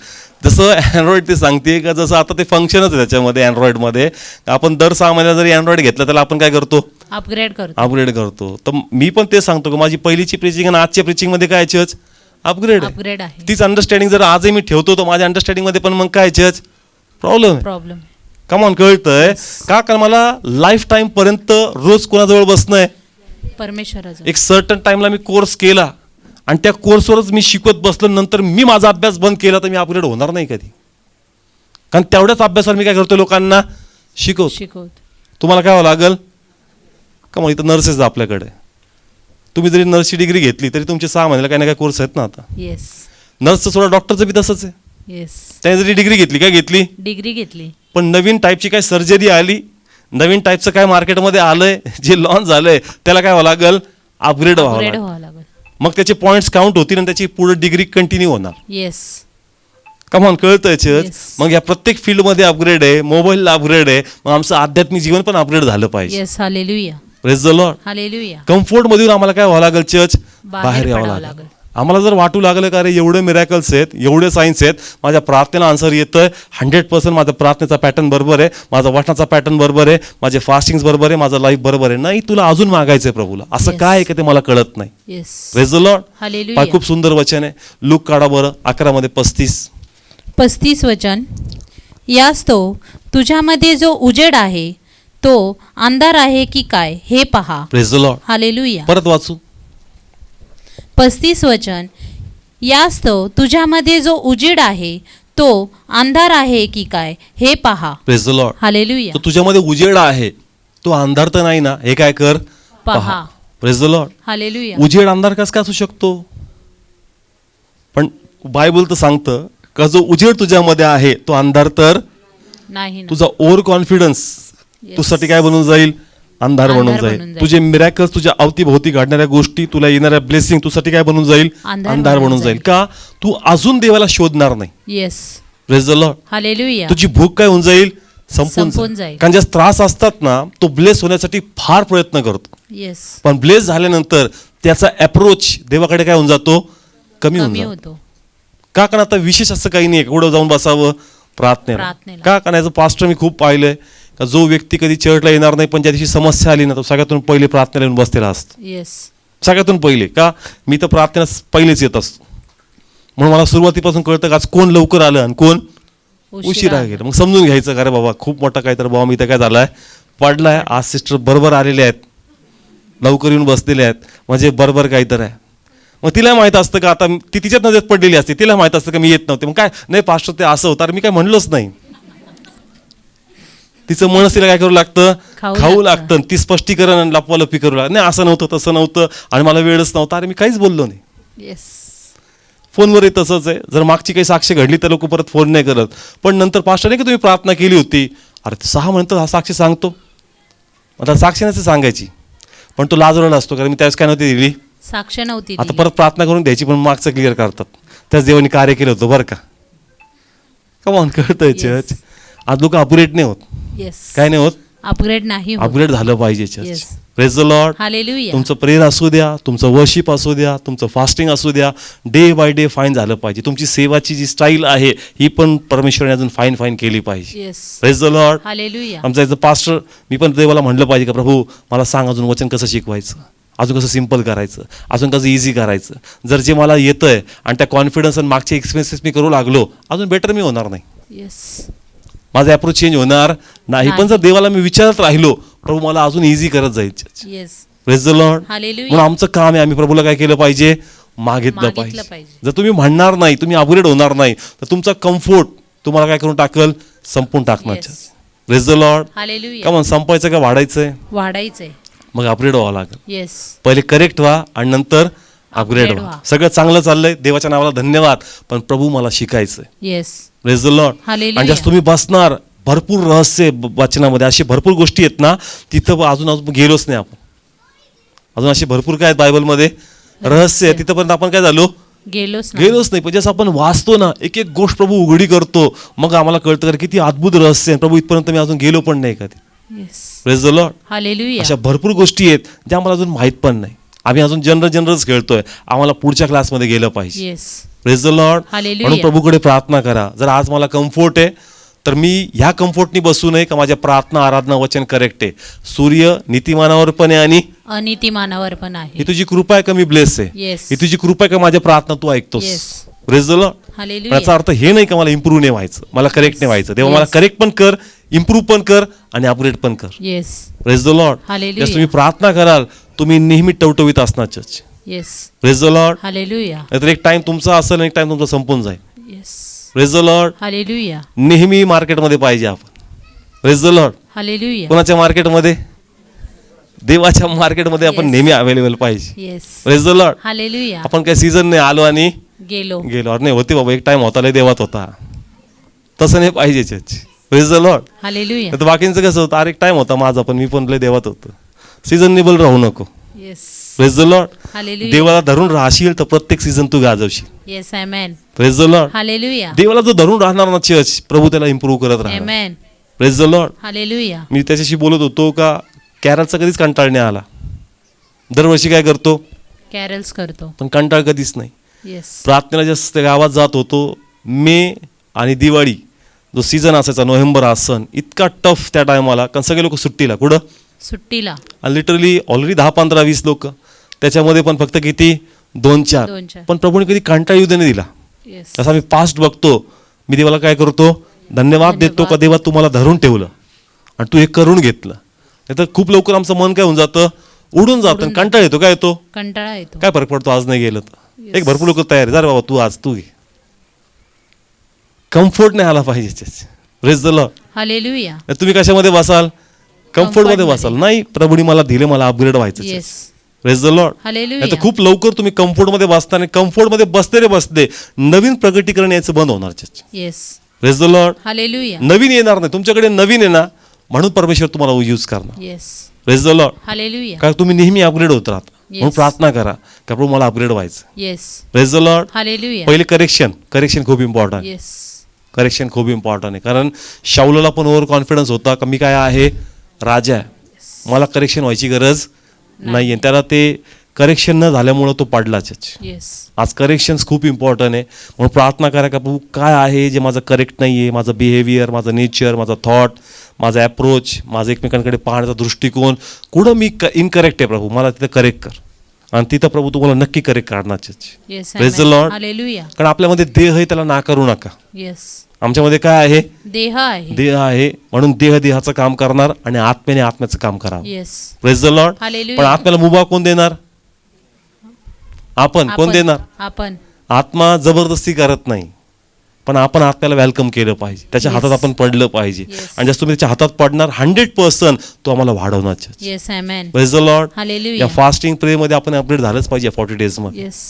Speaker 1: जसं अँड्रॉइड ते सांगते का, जसं आता ते फंक्शनच आहे त्याच्यामध्ये अँड्रॉइडमध्ये, आपण दर 6 महिन्याला जरी अँड्रॉइड घेतलं त्याला आपण काय करतो?
Speaker 2: अपग्रेड करतो.
Speaker 1: अपग्रेड करतो. तर मी पण ते सांगतो की माझी पहिलीची प्रिचिंग आणि आजच्या प्रिचिंगमध्ये काय चर्च? अपग्रेड आहे.
Speaker 2: अपग्रेड आहे.
Speaker 1: तीच अंडरस्टँडिंग जर आजही मी ठेवतो तर माझ्या अंडरस्टँडिंगमध्ये पण मग काय चर्च? प्रॉब्लेम आहे.
Speaker 2: प्रॉब्लेम.
Speaker 1: कमॉन, कळतंय का? कारण मला लाईफ टाईम पर्यंत रोज कोणाजवळ बसणं आहे.
Speaker 2: परमेश्वराचं.
Speaker 1: एक सर्टन टाइमला मी कोर्स केला आणि त्या कोर्सवरच मी शिकवत बसलो, नंतर मी माझा अभ्यास बंद केला तर मी अपग्रेड होणार नाही कधी. कारण तेवढ्याच अभ्यासावर मी काय करतो? लोकांना शिकवतो.
Speaker 2: शिकवत.
Speaker 1: तुम्हाला काय व्हावं लागेल? का मग इथं नर्सेस आपल्याकडे, तुम्ही जरी नर्सची डिग्री घेतली तरी तुमचे 6 महिन्याला काही ना काही कोर्स आहेत ना. आता
Speaker 2: येस.
Speaker 1: नर्सचं सोडा, डॉक्टरचं बी तसंच आहे.
Speaker 2: येस.
Speaker 1: त्याने जरी डिग्री घेतली, काय घेतली,
Speaker 2: डिग्री घेतली,
Speaker 1: पण नवीन टाईपची काय सर्जरी आली, नवीन टाईपचं काय मार्केटमध्ये आलंय, जे लॉन्च झालंय, त्याला काय व्हावं लागेल? अपग्रेड व्हावं
Speaker 2: अपग्रेड
Speaker 1: लागेल.
Speaker 2: व्हावं लागेल.
Speaker 1: मग त्याचे पॉईंट्स काउंट होतील आणि त्याची पुढे डिग्री कंटिन्यू होणार.
Speaker 2: येस.
Speaker 1: कमॉन, कळतंय चर्च?
Speaker 2: Yes.
Speaker 1: मग या प्रत्येक फील्डमध्ये अपग्रेड आहे, मोबाईलला अपग्रेड आहे, मग आमचं आध्यात्मिक जीवन पण अपग्रेड झालं पाहिजे.
Speaker 2: Yes. Hallelujah.
Speaker 1: Praise the Lord.
Speaker 2: Hallelujah.
Speaker 1: Comfort मधून आम्हाला काय व्हावं लागेल चर्च?
Speaker 2: बाहेर
Speaker 1: यावं
Speaker 2: पडावं
Speaker 1: लागेल.
Speaker 2: लागेल.
Speaker 1: आम्हाला जर वाटू लागलं का, अरे एवढे मिरॅकल्स आहेत, एवढे सायन्स आहेत, माझ्या प्रार्थनेला आन्सर येतोय, 100% माझा प्रार्थनेचा पॅटर्न बरोबर आहे, माझा वचनाचा पॅटर्न बरोबर आहे, माझे फास्टिंग बरोबर आहे, माझं लाईफ बरोबर आहे, नाही तुला अजून मागायचंय प्रभूला, असं
Speaker 2: Yes.
Speaker 1: काय आहे का ते मला कळत नाही.
Speaker 2: Yes.
Speaker 1: Praise the Lord.
Speaker 2: Hallelujah.
Speaker 1: खूप सुंदर वचन आहे. लूक काढा बरं, 11 मध्ये 35.
Speaker 2: वचन. यास्तव तुझ्यामध्ये जो उजेड आहे तो अंधार आहे की काय हे पहा.
Speaker 1: Praise the Lord.
Speaker 2: हालेलुया.
Speaker 1: परत वाचू.
Speaker 2: 35 वचन. यास्तव तुझ्यामध्ये जो उजेड आहे तो अंधार आहे की काय हे पहा.
Speaker 1: Praise the Lord.
Speaker 2: हालेलुया.
Speaker 1: तो तुझ्यामध्ये उजेड आहे, तो अंधार तर नाही ना, हे काय कर,
Speaker 2: पहा.
Speaker 1: Praise the Lord.
Speaker 2: हालेलुया.
Speaker 1: उजेड अंधार कस काय असू शकतो? पण बायबल तर सांगतं का जो उजेड तुझ्यामध्ये आहे तो अंधार तर
Speaker 2: नाही ना.
Speaker 1: तुझा ओव्हर कॉन्फिडन्स तुझ्यासाठी काय बनून जाईल? अंधार बनून जाईल. तुझे मिरॅकल्स, तुझ्या अवतीभोवती घडणाऱ्या गोष्टी, तुला येणाऱ्या ब्लेसिंग तुझ्यासाठी काय बनून जाईल? अंधार बनून जाईल. का? तू अजून देवाला शोधणार नाही.
Speaker 2: Yes.
Speaker 1: Praise the Lord.
Speaker 2: Hallelujah.
Speaker 1: तुझी भूक काय होऊन जाईल? संपून
Speaker 2: संपून
Speaker 1: जाईल.
Speaker 2: जाईल.
Speaker 1: कारण ज्या त्रास असतात ना, तो ब्लेस होण्यासाठी फार प्रयत्न करतो.
Speaker 2: येस.
Speaker 1: पण ब्लेस झाल्यानंतर त्याचा अप्रोच देवाकडे काय होऊन जातो? कमी होऊन
Speaker 2: कमी
Speaker 1: जातो.
Speaker 2: होतो.
Speaker 1: का? कारण आता विशेष असं काही नाही, कुठं जाऊन बसावं प्रार्थनेला.
Speaker 2: प्रार्थनेला.
Speaker 1: का? कारण याचं पास्टर मी खूप पाहिलंय का जो व्यक्ती कधी चर्चला येणार नाही, पण ज्या दिवशी समस्या आली ना, तो सगळ्यातून पहिले प्रार्थनेला येऊन बसलेला असतो.
Speaker 2: येस.
Speaker 1: सगळ्यातून पहिले. का? मी तर प्रार्थनेला पहिलेच येत असतो. म्हणून मला सुरुवातीपासून कळतं का आज कोण लवकर आलं आणि कोण उशिरा गेलं. मग समजून घ्यायचं का रे बाबा खूप मोठा काय तर बाबा मी तर काय झालाय पडलाय. आज सिस्टर बरोबर आलेले आहेत, लवकर येऊन बसलेले आहेत, म्हणजे बरोबर काहीतरी आहे. मग तिला माहित असतं का आता ती तिच्यात नजरेत पडलेली असते, तिला माहित असतं का मी येत नव्हते. मग काय नाही पास्टर ते असं होतं, मी काय म्हणलोच नाही. तिचं मनच तिला काय करू लागतं? खाऊ लागतं. ती स्पष्टीकरण आणि लपवालपी करू लागतं. नाही असं नव्हतं, तसं नव्हतं, आणि मला वेळच नव्हता. अरे मी काहीच बोललो नाही.
Speaker 2: येस.
Speaker 1: फोनवरही तसंच आहे. जर मागची काही साक्ष घडली तर लोक परत फोन नाही करत. पण नंतर पास्टर नाही की तुम्ही प्रार्थना केली होती, अरे 6 महिन्यात हा साक्षी सांगतो. आता साक्षी नसते सांगायची, पण तो लाजवलेला असतो कारण मी त्यावेळेस काय नव्हती दिली,
Speaker 2: साक्ष नव्हती
Speaker 1: आता
Speaker 2: दिली.
Speaker 1: परत प्रार्थना करून द्यायची, पण मागचं क्लिअर करतात. त्याच देवानी कार्य केलं होतं बरं का. कमॉन, कळतंय चर्च. आज लोक अपग्रेड नाही होत.
Speaker 2: येस.
Speaker 1: काय नाही होत?
Speaker 2: अपग्रेड नाही होत.
Speaker 1: अपग्रेड झालं पाहिजे church.
Speaker 2: Yes.
Speaker 1: Praise the Lord.
Speaker 2: Hallelujah.
Speaker 1: तुमचं प्रेयर असू द्या, तुमचं वर्शिप असू द्या, तुमचं फास्टिंग असू द्या, डे बाय डे फाईन झालं पाहिजे. तुमची सेवाची जी स्टाईल आहे ही पण परमेश्वराने अजून फाईन केली पाहिजे.
Speaker 2: Yes.
Speaker 1: Praise the Lord.
Speaker 2: Hallelujah.
Speaker 1: आमचा याचं पास्टर, मी पण देवाला म्हणलं पाहिजे का प्रभू मला सांग अजून वचन कसं शिकवायचं, अजून कसं सिम्पल करायचं, अजून कसं इझी करायचं. जर जे मला येतंय आणि त्या कॉन्फिडन्स आणि मागचे एक्सपिरियन्सेस मी करू लागलो, अजून बेटर मी होणार नाही.
Speaker 2: येस.
Speaker 1: माझा अप्रोच चेंज होणार नाही. पण जर देवाला मी विचारत राहिलो, प्रभू मला अजून इझी करत जाईल.
Speaker 2: Yes.
Speaker 1: Praise the Lord.
Speaker 2: Hallelujah.
Speaker 1: म्हणून आमचं काम आहे, आम्ही प्रभूला काय केलं पाहिजे? मागितलं पाहिजे. जर तुम्ही म्हणणार नाही, तुम्ही अपग्रेड होणार नाही, तर तुमचा कम्फर्ट तुम्हाला काय करून टाकल? संपून टाकणार.
Speaker 2: Yes.
Speaker 1: Praise the Lord.
Speaker 2: Hallelujah.
Speaker 1: का मग संपायचं का वाढायचंय?
Speaker 2: वाढायचंय.
Speaker 1: मग अपग्रेड व्हावं लागेल.
Speaker 2: येस.
Speaker 1: पहिले करेक्ट व्हा आणि नंतर अपग्रेड
Speaker 2: Upgrade
Speaker 1: व्हा.
Speaker 2: व्हा.
Speaker 1: सगळं चांगलं चाललंय, देवाच्या नावाला धन्यवाद, पण प्रभू मला शिकायचंय.
Speaker 2: Yes.
Speaker 1: Praise the Lord.
Speaker 2: Hallelujah.
Speaker 1: आणि जसं तुम्ही बसणार, भरपूर रहस्य वचनामध्ये अशी भरपूर गोष्टी आहेत ना, तिथं अजून गेलोच नाही आपण. अजून असे भरपूर काय आहेत बायबलमध्ये रहस्य आहे, तिथंपर्यंत आपण काय झालो?
Speaker 2: गेलोच नाही.
Speaker 1: गेलोच नाही. पण जसं आपण वाचतो ना, एक एक गोष्ट प्रभू उघडी करतो, मग आम्हाला कळतं का किती अद्भुत रहस्य आहे. प्रभू इथपर्यंत मी अजून गेलो पण नाही कधी.
Speaker 2: Yes.
Speaker 1: Praise the Lord.
Speaker 2: Hallelujah.
Speaker 1: अशा भरपूर गोष्टी आहेत ज्या आम्हाला अजून माहीत पण नाही. आम्ही अजून जनरलच खेळतोय. आम्हाला पुढच्या क्लासमध्ये गेलं पाहिजे.
Speaker 2: Yes.
Speaker 1: Praise the Lord.
Speaker 2: Hallelujah.
Speaker 1: म्हणून प्रभूकडे प्रार्थना करा. जर आज मला कम्फर्ट आहे, तर मी ह्या कम्फर्टनी बसू नये का माझ्या प्रार्थना आराधना वचन करेक्ट आहे. सूर्य नीतिमानावर पण आहे आणि
Speaker 2: अनितिमानावर पण आहे.
Speaker 1: ही तुझी कृपा आहे का मी ब्लेस आहे?
Speaker 2: येस.
Speaker 1: ही तुझी कृपा आहे का माझ्या प्रार्थना तू ऐकतोस?
Speaker 2: Yes.
Speaker 1: Praise the Lord.
Speaker 2: Hallelujah.
Speaker 1: याचा अर्थ हे नाही का मला इम्प्रूव्ह नाही व्हायचं, मला करेक्ट नाही व्हायचं. देवा मला
Speaker 2: Yes.
Speaker 1: करेक्ट पण कर, इम्प्रूव्ह पण कर आणि अपग्रेड पण कर.
Speaker 2: Yes.
Speaker 1: Praise the Lord.
Speaker 2: Hallelujah.
Speaker 1: जर तुम्ही प्रार्थना कराल, तुम्ही नेहमी टवटवीत असणार church.
Speaker 2: Yes.
Speaker 1: Praise the Lord.
Speaker 2: Hallelujah.
Speaker 1: नाहीतर एक टाइम तुमचा असेल आणि एक टाइम तुमचा संपून जाईल.
Speaker 2: Yes.
Speaker 1: Praise the Lord.
Speaker 2: Hallelujah.
Speaker 1: नेहमी मार्केटमध्ये पाहिजे आपण. Praise the Lord.
Speaker 2: हालेलुया.
Speaker 1: कोणाच्या मार्केटमध्ये? देवाच्या मार्केटमध्ये आपण
Speaker 2: Yes.
Speaker 1: नेहमी अवेलेबल पाहिजे.
Speaker 2: Yes.
Speaker 1: Praise the Lord.
Speaker 2: Hallelujah.
Speaker 1: आपण काही सीझन नाही आलो आणि
Speaker 2: गेलो.
Speaker 1: गेलो. अरे नाही होते बाबा, एक टाइम होता लय देवात होता, तसं नाही पाहिजे church. Praise the Lord.
Speaker 2: Hallelujah.
Speaker 1: तर बाकींचं कसं होतं, अरे एक टाइम होता माझा पण मी पण लय देवात होतो. सीझनेबल राहू नको.
Speaker 2: Yes.
Speaker 1: Praise the Lord.
Speaker 2: Hallelujah.
Speaker 1: देवाला धरून राहशील तर प्रत्येक सीझन तू गाजवशील.
Speaker 2: Yes. Amen.
Speaker 1: Praise the Lord.
Speaker 2: Hallelujah.
Speaker 1: देवाला जो धरून राहणार ना चर्च, प्रभू त्याला इम्प्रूव्ह करत राहणार.
Speaker 2: Amen.
Speaker 1: Praise the Lord.
Speaker 2: Hallelujah.
Speaker 1: मी त्याच्याशी बोलत होतो का कॅरलचा कधीच कंटाळ नाही आला. दरवर्षी काय करतो,
Speaker 2: कॅरल्स करतो.
Speaker 1: पण कंटाळ कधीच नाही.
Speaker 2: येस.
Speaker 1: प्रार्थनेला जास्त गावात जात होतो. मे आणि दिवाळी जो सीझन असायचा, नोव्हेंबर हा सण इतका टफ त्या टायमाला, कारण सगळे लोक सुट्टीला, कुठं
Speaker 2: सुट्टीला.
Speaker 1: आणि लिटरली ऑलरेडी 10, 15, 20 लोक, त्याच्यामध्ये पण फक्त किती 2-4.
Speaker 2: 2-4.
Speaker 1: पण प्रभूने कधी कंटाळ येऊ नाही दिला.
Speaker 2: येस.
Speaker 1: जसा मी पास्ट बघतो, मी देवाला काय करतो, धन्यवाद देतो का देवा तू मला धरून ठेवलं आणि तू हे करून घेतलं. नाही तर खूप लवकर आमचं मन काय होऊन जातं, उडून जातं. कंटाळ येतो. काय येतो?
Speaker 2: कंटाळा येतो.
Speaker 1: काय फरक पडतो आज नाही गेलं तर? एक भरपूर लोक तयार आहे, बाबा तू आज तू घे. कम्फर्ट नाही आला पाहिजे. Praise the Lord.
Speaker 2: हालेलुया.
Speaker 1: तुम्ही कशामध्ये बसाल? कम्फर्ट मध्ये
Speaker 2: मध्ये.
Speaker 1: बसाल. नाही, प्रभूने मला दिले, मला अपग्रेड व्हायचं.
Speaker 2: Yes.
Speaker 1: Praise the Lord.
Speaker 2: Hallelujah.
Speaker 1: नाही तर खूप लवकर तुम्ही कम्फर्ट मध्ये बसता आणि कम्फर्ट मध्ये बसते नवीन प्रगतीकरण यायचं बंद होणार.
Speaker 2: Yes.
Speaker 1: Praise the Lord.
Speaker 2: Hallelujah.
Speaker 1: नवीन येणार नाही तुमच्याकडे, नवीन आहे ना, म्हणून परमेश्वर तुम्हाला यूज करणार.
Speaker 2: Yes.
Speaker 1: Praise the Lord.
Speaker 2: Hallelujah.
Speaker 1: कारण तुम्ही नेहमी अपग्रेड होत राहता. म्हणून
Speaker 2: Yes.
Speaker 1: प्रार्थना करा का प्रभू मला अपग्रेड व्हायचं.
Speaker 2: Yes.
Speaker 1: Praise the Lord.
Speaker 2: Hallelujah.
Speaker 1: पहिले करेक्शन खूप इम्पॉर्टंट.
Speaker 2: येस.
Speaker 1: करेक्शन खूप इम्पॉर्टंट आहे. कारण शाऊलला पण ओव्हर कॉन्फिडन्स होता का मी काय आहे, राजा आहे, मला करेक्शन व्हायची गरज नाही आहे. त्याला ते करेक्शन न झाल्यामुळं तो पडलाच.
Speaker 2: येस.
Speaker 1: आज करेक्शन्स खूप इम्पॉर्टंट आहे. म्हणून प्रार्थना करा का प्रभू काय आहे जे माझं करेक्ट नाही आहे, माझं बिहेवियर, माझं नेचर, माझा थॉट, माझा अप्रोच, माझं एकमेकांकडे पाहण्याचा दृष्टिकोन, कुठं मी इनकरेक्ट आहे प्रभू, मला तिथं करेक्ट कर. आणि तिथं प्रभू तुम्हाला नक्की करेक्ट करणार.
Speaker 2: Yes.
Speaker 1: Praise the Lord.
Speaker 2: Hallelujah.
Speaker 1: कारण आपल्यामध्ये देह आहे, त्याला नाकारू नका.
Speaker 2: येस.
Speaker 1: आमच्यामध्ये काय आहे,
Speaker 2: देह आहे.
Speaker 1: देह आहे, म्हणून देहाचं काम करणार आणि आत्म्याने आत्म्याचं काम करावं.
Speaker 2: Yes.
Speaker 1: Praise the Lord.
Speaker 2: Hallelujah.
Speaker 1: पण आत्म्याला मुभा कोण देणार, आपण. कोण देणार,
Speaker 2: आपण.
Speaker 1: आत्मा जबरदस्ती करत नाही, पण आपण आत्म्याला वेलकम केलं पाहिजे, त्याच्या
Speaker 2: Yes.
Speaker 1: हातात आपण पडलं पाहिजे.
Speaker 2: Yes.
Speaker 1: आणि जसं तुम्ही त्याच्या हातात पडणार 100% तो आम्हाला वाढवणार.
Speaker 2: Yes. Amen.
Speaker 1: Praise the Lord.
Speaker 2: Hallelujah.
Speaker 1: या फास्टिंग प्रे मध्ये आपण अपडेट झालंच पाहिजे 40 डेज मध्ये.
Speaker 2: Yes.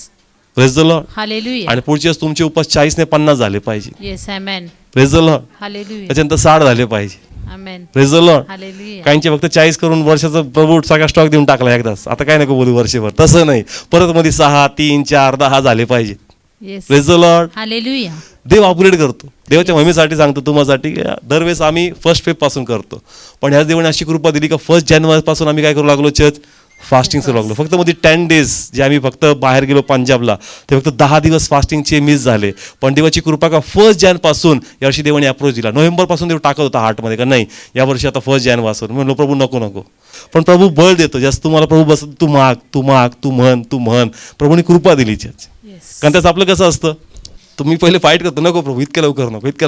Speaker 1: Praise the Lord.
Speaker 2: Hallelujah.
Speaker 1: आणि पुढचे दिवस तुमचे उपास 40 ने 50 झाले पाहिजे.
Speaker 2: Yes. Amen.
Speaker 1: Praise the Lord.
Speaker 2: Hallelujah.
Speaker 1: त्याच्यानंतर 60 झाले पाहिजे.
Speaker 2: Amen.
Speaker 1: Praise the Lord.
Speaker 2: Hallelujah.
Speaker 1: काहींचे फक्त 40 करून वर्षाचा प्रभू सगळा स्टॉक देऊन टाकला एकदाच, आता काय नको बोलू वर्षभर, तसं नाही. परत मध्ये 6, 3, 4, 10 झाले पाहिजे.
Speaker 2: Yes.
Speaker 1: Praise the Lord.
Speaker 2: Hallelujah.
Speaker 1: देव अपग्रेड करतो. देवाच्या महिमेसाठी सांगतो तुम्हासाठी. दरवेळेस आम्ही फर्स्ट फेब पासून करतो, पण ह्याच देवाने अशी कृपा दिली का 1 जानेवारी पासून आम्ही काय करू लागलो, चर्च फास्टिंग करू लागलो. फक्त मध्ये 10 डेज जे आम्ही फक्त बाहेर गेलो पंजाबला, ते फक्त 10 दिवस फास्टिंगचे मिस झाले. पण देवाची कृपा का 1 जानेवारी पासून यावर्षी देवाने अप्रोच दिला. नोव्हेंबर पासून देव टाकत होता हार्टमध्ये का नाही यावर्षी आता 1 जानेवारी पासून. म्हणलो प्रभू नको, पण प्रभू बळ देतो. जास्त तुम्हाला प्रभू बस तू माग, तू म्हण. प्रभूने कृपा दिली.
Speaker 2: येस.
Speaker 1: कारण त्याचं आपलं कसं असतं, तुम्ही पहिले फाईट करतो, नको प्रभू इतक्या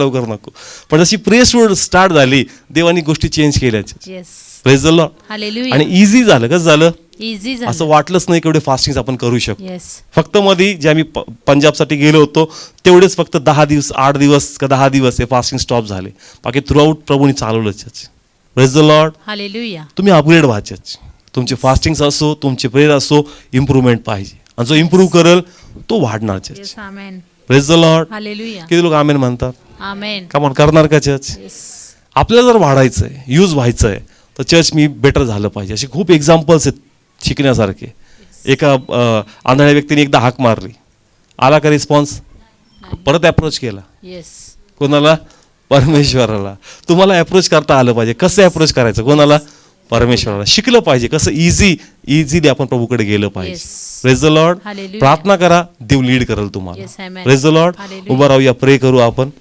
Speaker 1: लवकर नको. पण जशी प्रेस स्टार्ट झाली, देवानी गोष्टी चेंज केल्या.
Speaker 2: Yes.
Speaker 1: Praise the Lord.
Speaker 2: Hallelujah.
Speaker 1: आणि इझी झालं. कसं झालं,
Speaker 2: इझी
Speaker 1: असं
Speaker 2: झालं.
Speaker 1: वाटलंच नाही की एवढे फास्टिंग आपण करू शकतो.
Speaker 2: येस.
Speaker 1: फक्त मध्ये जे आम्ही पंजाबसाठी गेलो होतो तेवढेच फक्त 10 दिवस 8 दिवस का 10 दिवस हे फास्टिंग स्टॉप झाले. बाकी थ्रूआउट प्रभूने चालवलं. Praise the Lord.
Speaker 2: हालेलुया.
Speaker 1: तुम्ही अपग्रेड व्हायचे. तुमचे फास्टिंग्स असो, तुमचे प्रेयर असो, इम्प्रूव्हमेंट पाहिजे. आणि जो इम्प्रूव्ह करेल तो वाढणार.
Speaker 2: Yes. Amen.
Speaker 1: Praise the Lord.
Speaker 2: Hallelujah.
Speaker 1: किती लोक आमेन म्हणतात.
Speaker 2: आमेन.
Speaker 1: का म्हणून करणार का चर्च.
Speaker 2: येस.
Speaker 1: आपल्याला जर वाढायचं आहे, यूज व्हायचं आहे, तर चर्च मी बेटर झालं पाहिजे. असे खूप एक्झाम्पल्स आहेत शिकण्यासारखे. एका आंधळ्या व्यक्तीने एकदा हाक मारली, आला का रिस्पॉन्स, परत अप्रोच केला.
Speaker 2: येस.
Speaker 1: कोणाला, परमेश्वराला. तुम्हाला अप्रोच करता आलं पाहिजे. कसं अप्रोच करायचं, कोणाला, परमेश्वराला. शिकलं पाहिजे कसं इझिली आपण प्रभूकडे गेलं पाहिजे.
Speaker 2: Yes.
Speaker 1: Praise the Lord.
Speaker 2: Hallelujah.
Speaker 1: प्रार्थना करा, देव लीड करेल तुम्हाला.
Speaker 2: Yes, amen.
Speaker 1: Praise the Lord.
Speaker 2: Hallelujah.
Speaker 1: उभं राहूया, प्रे करू आपण.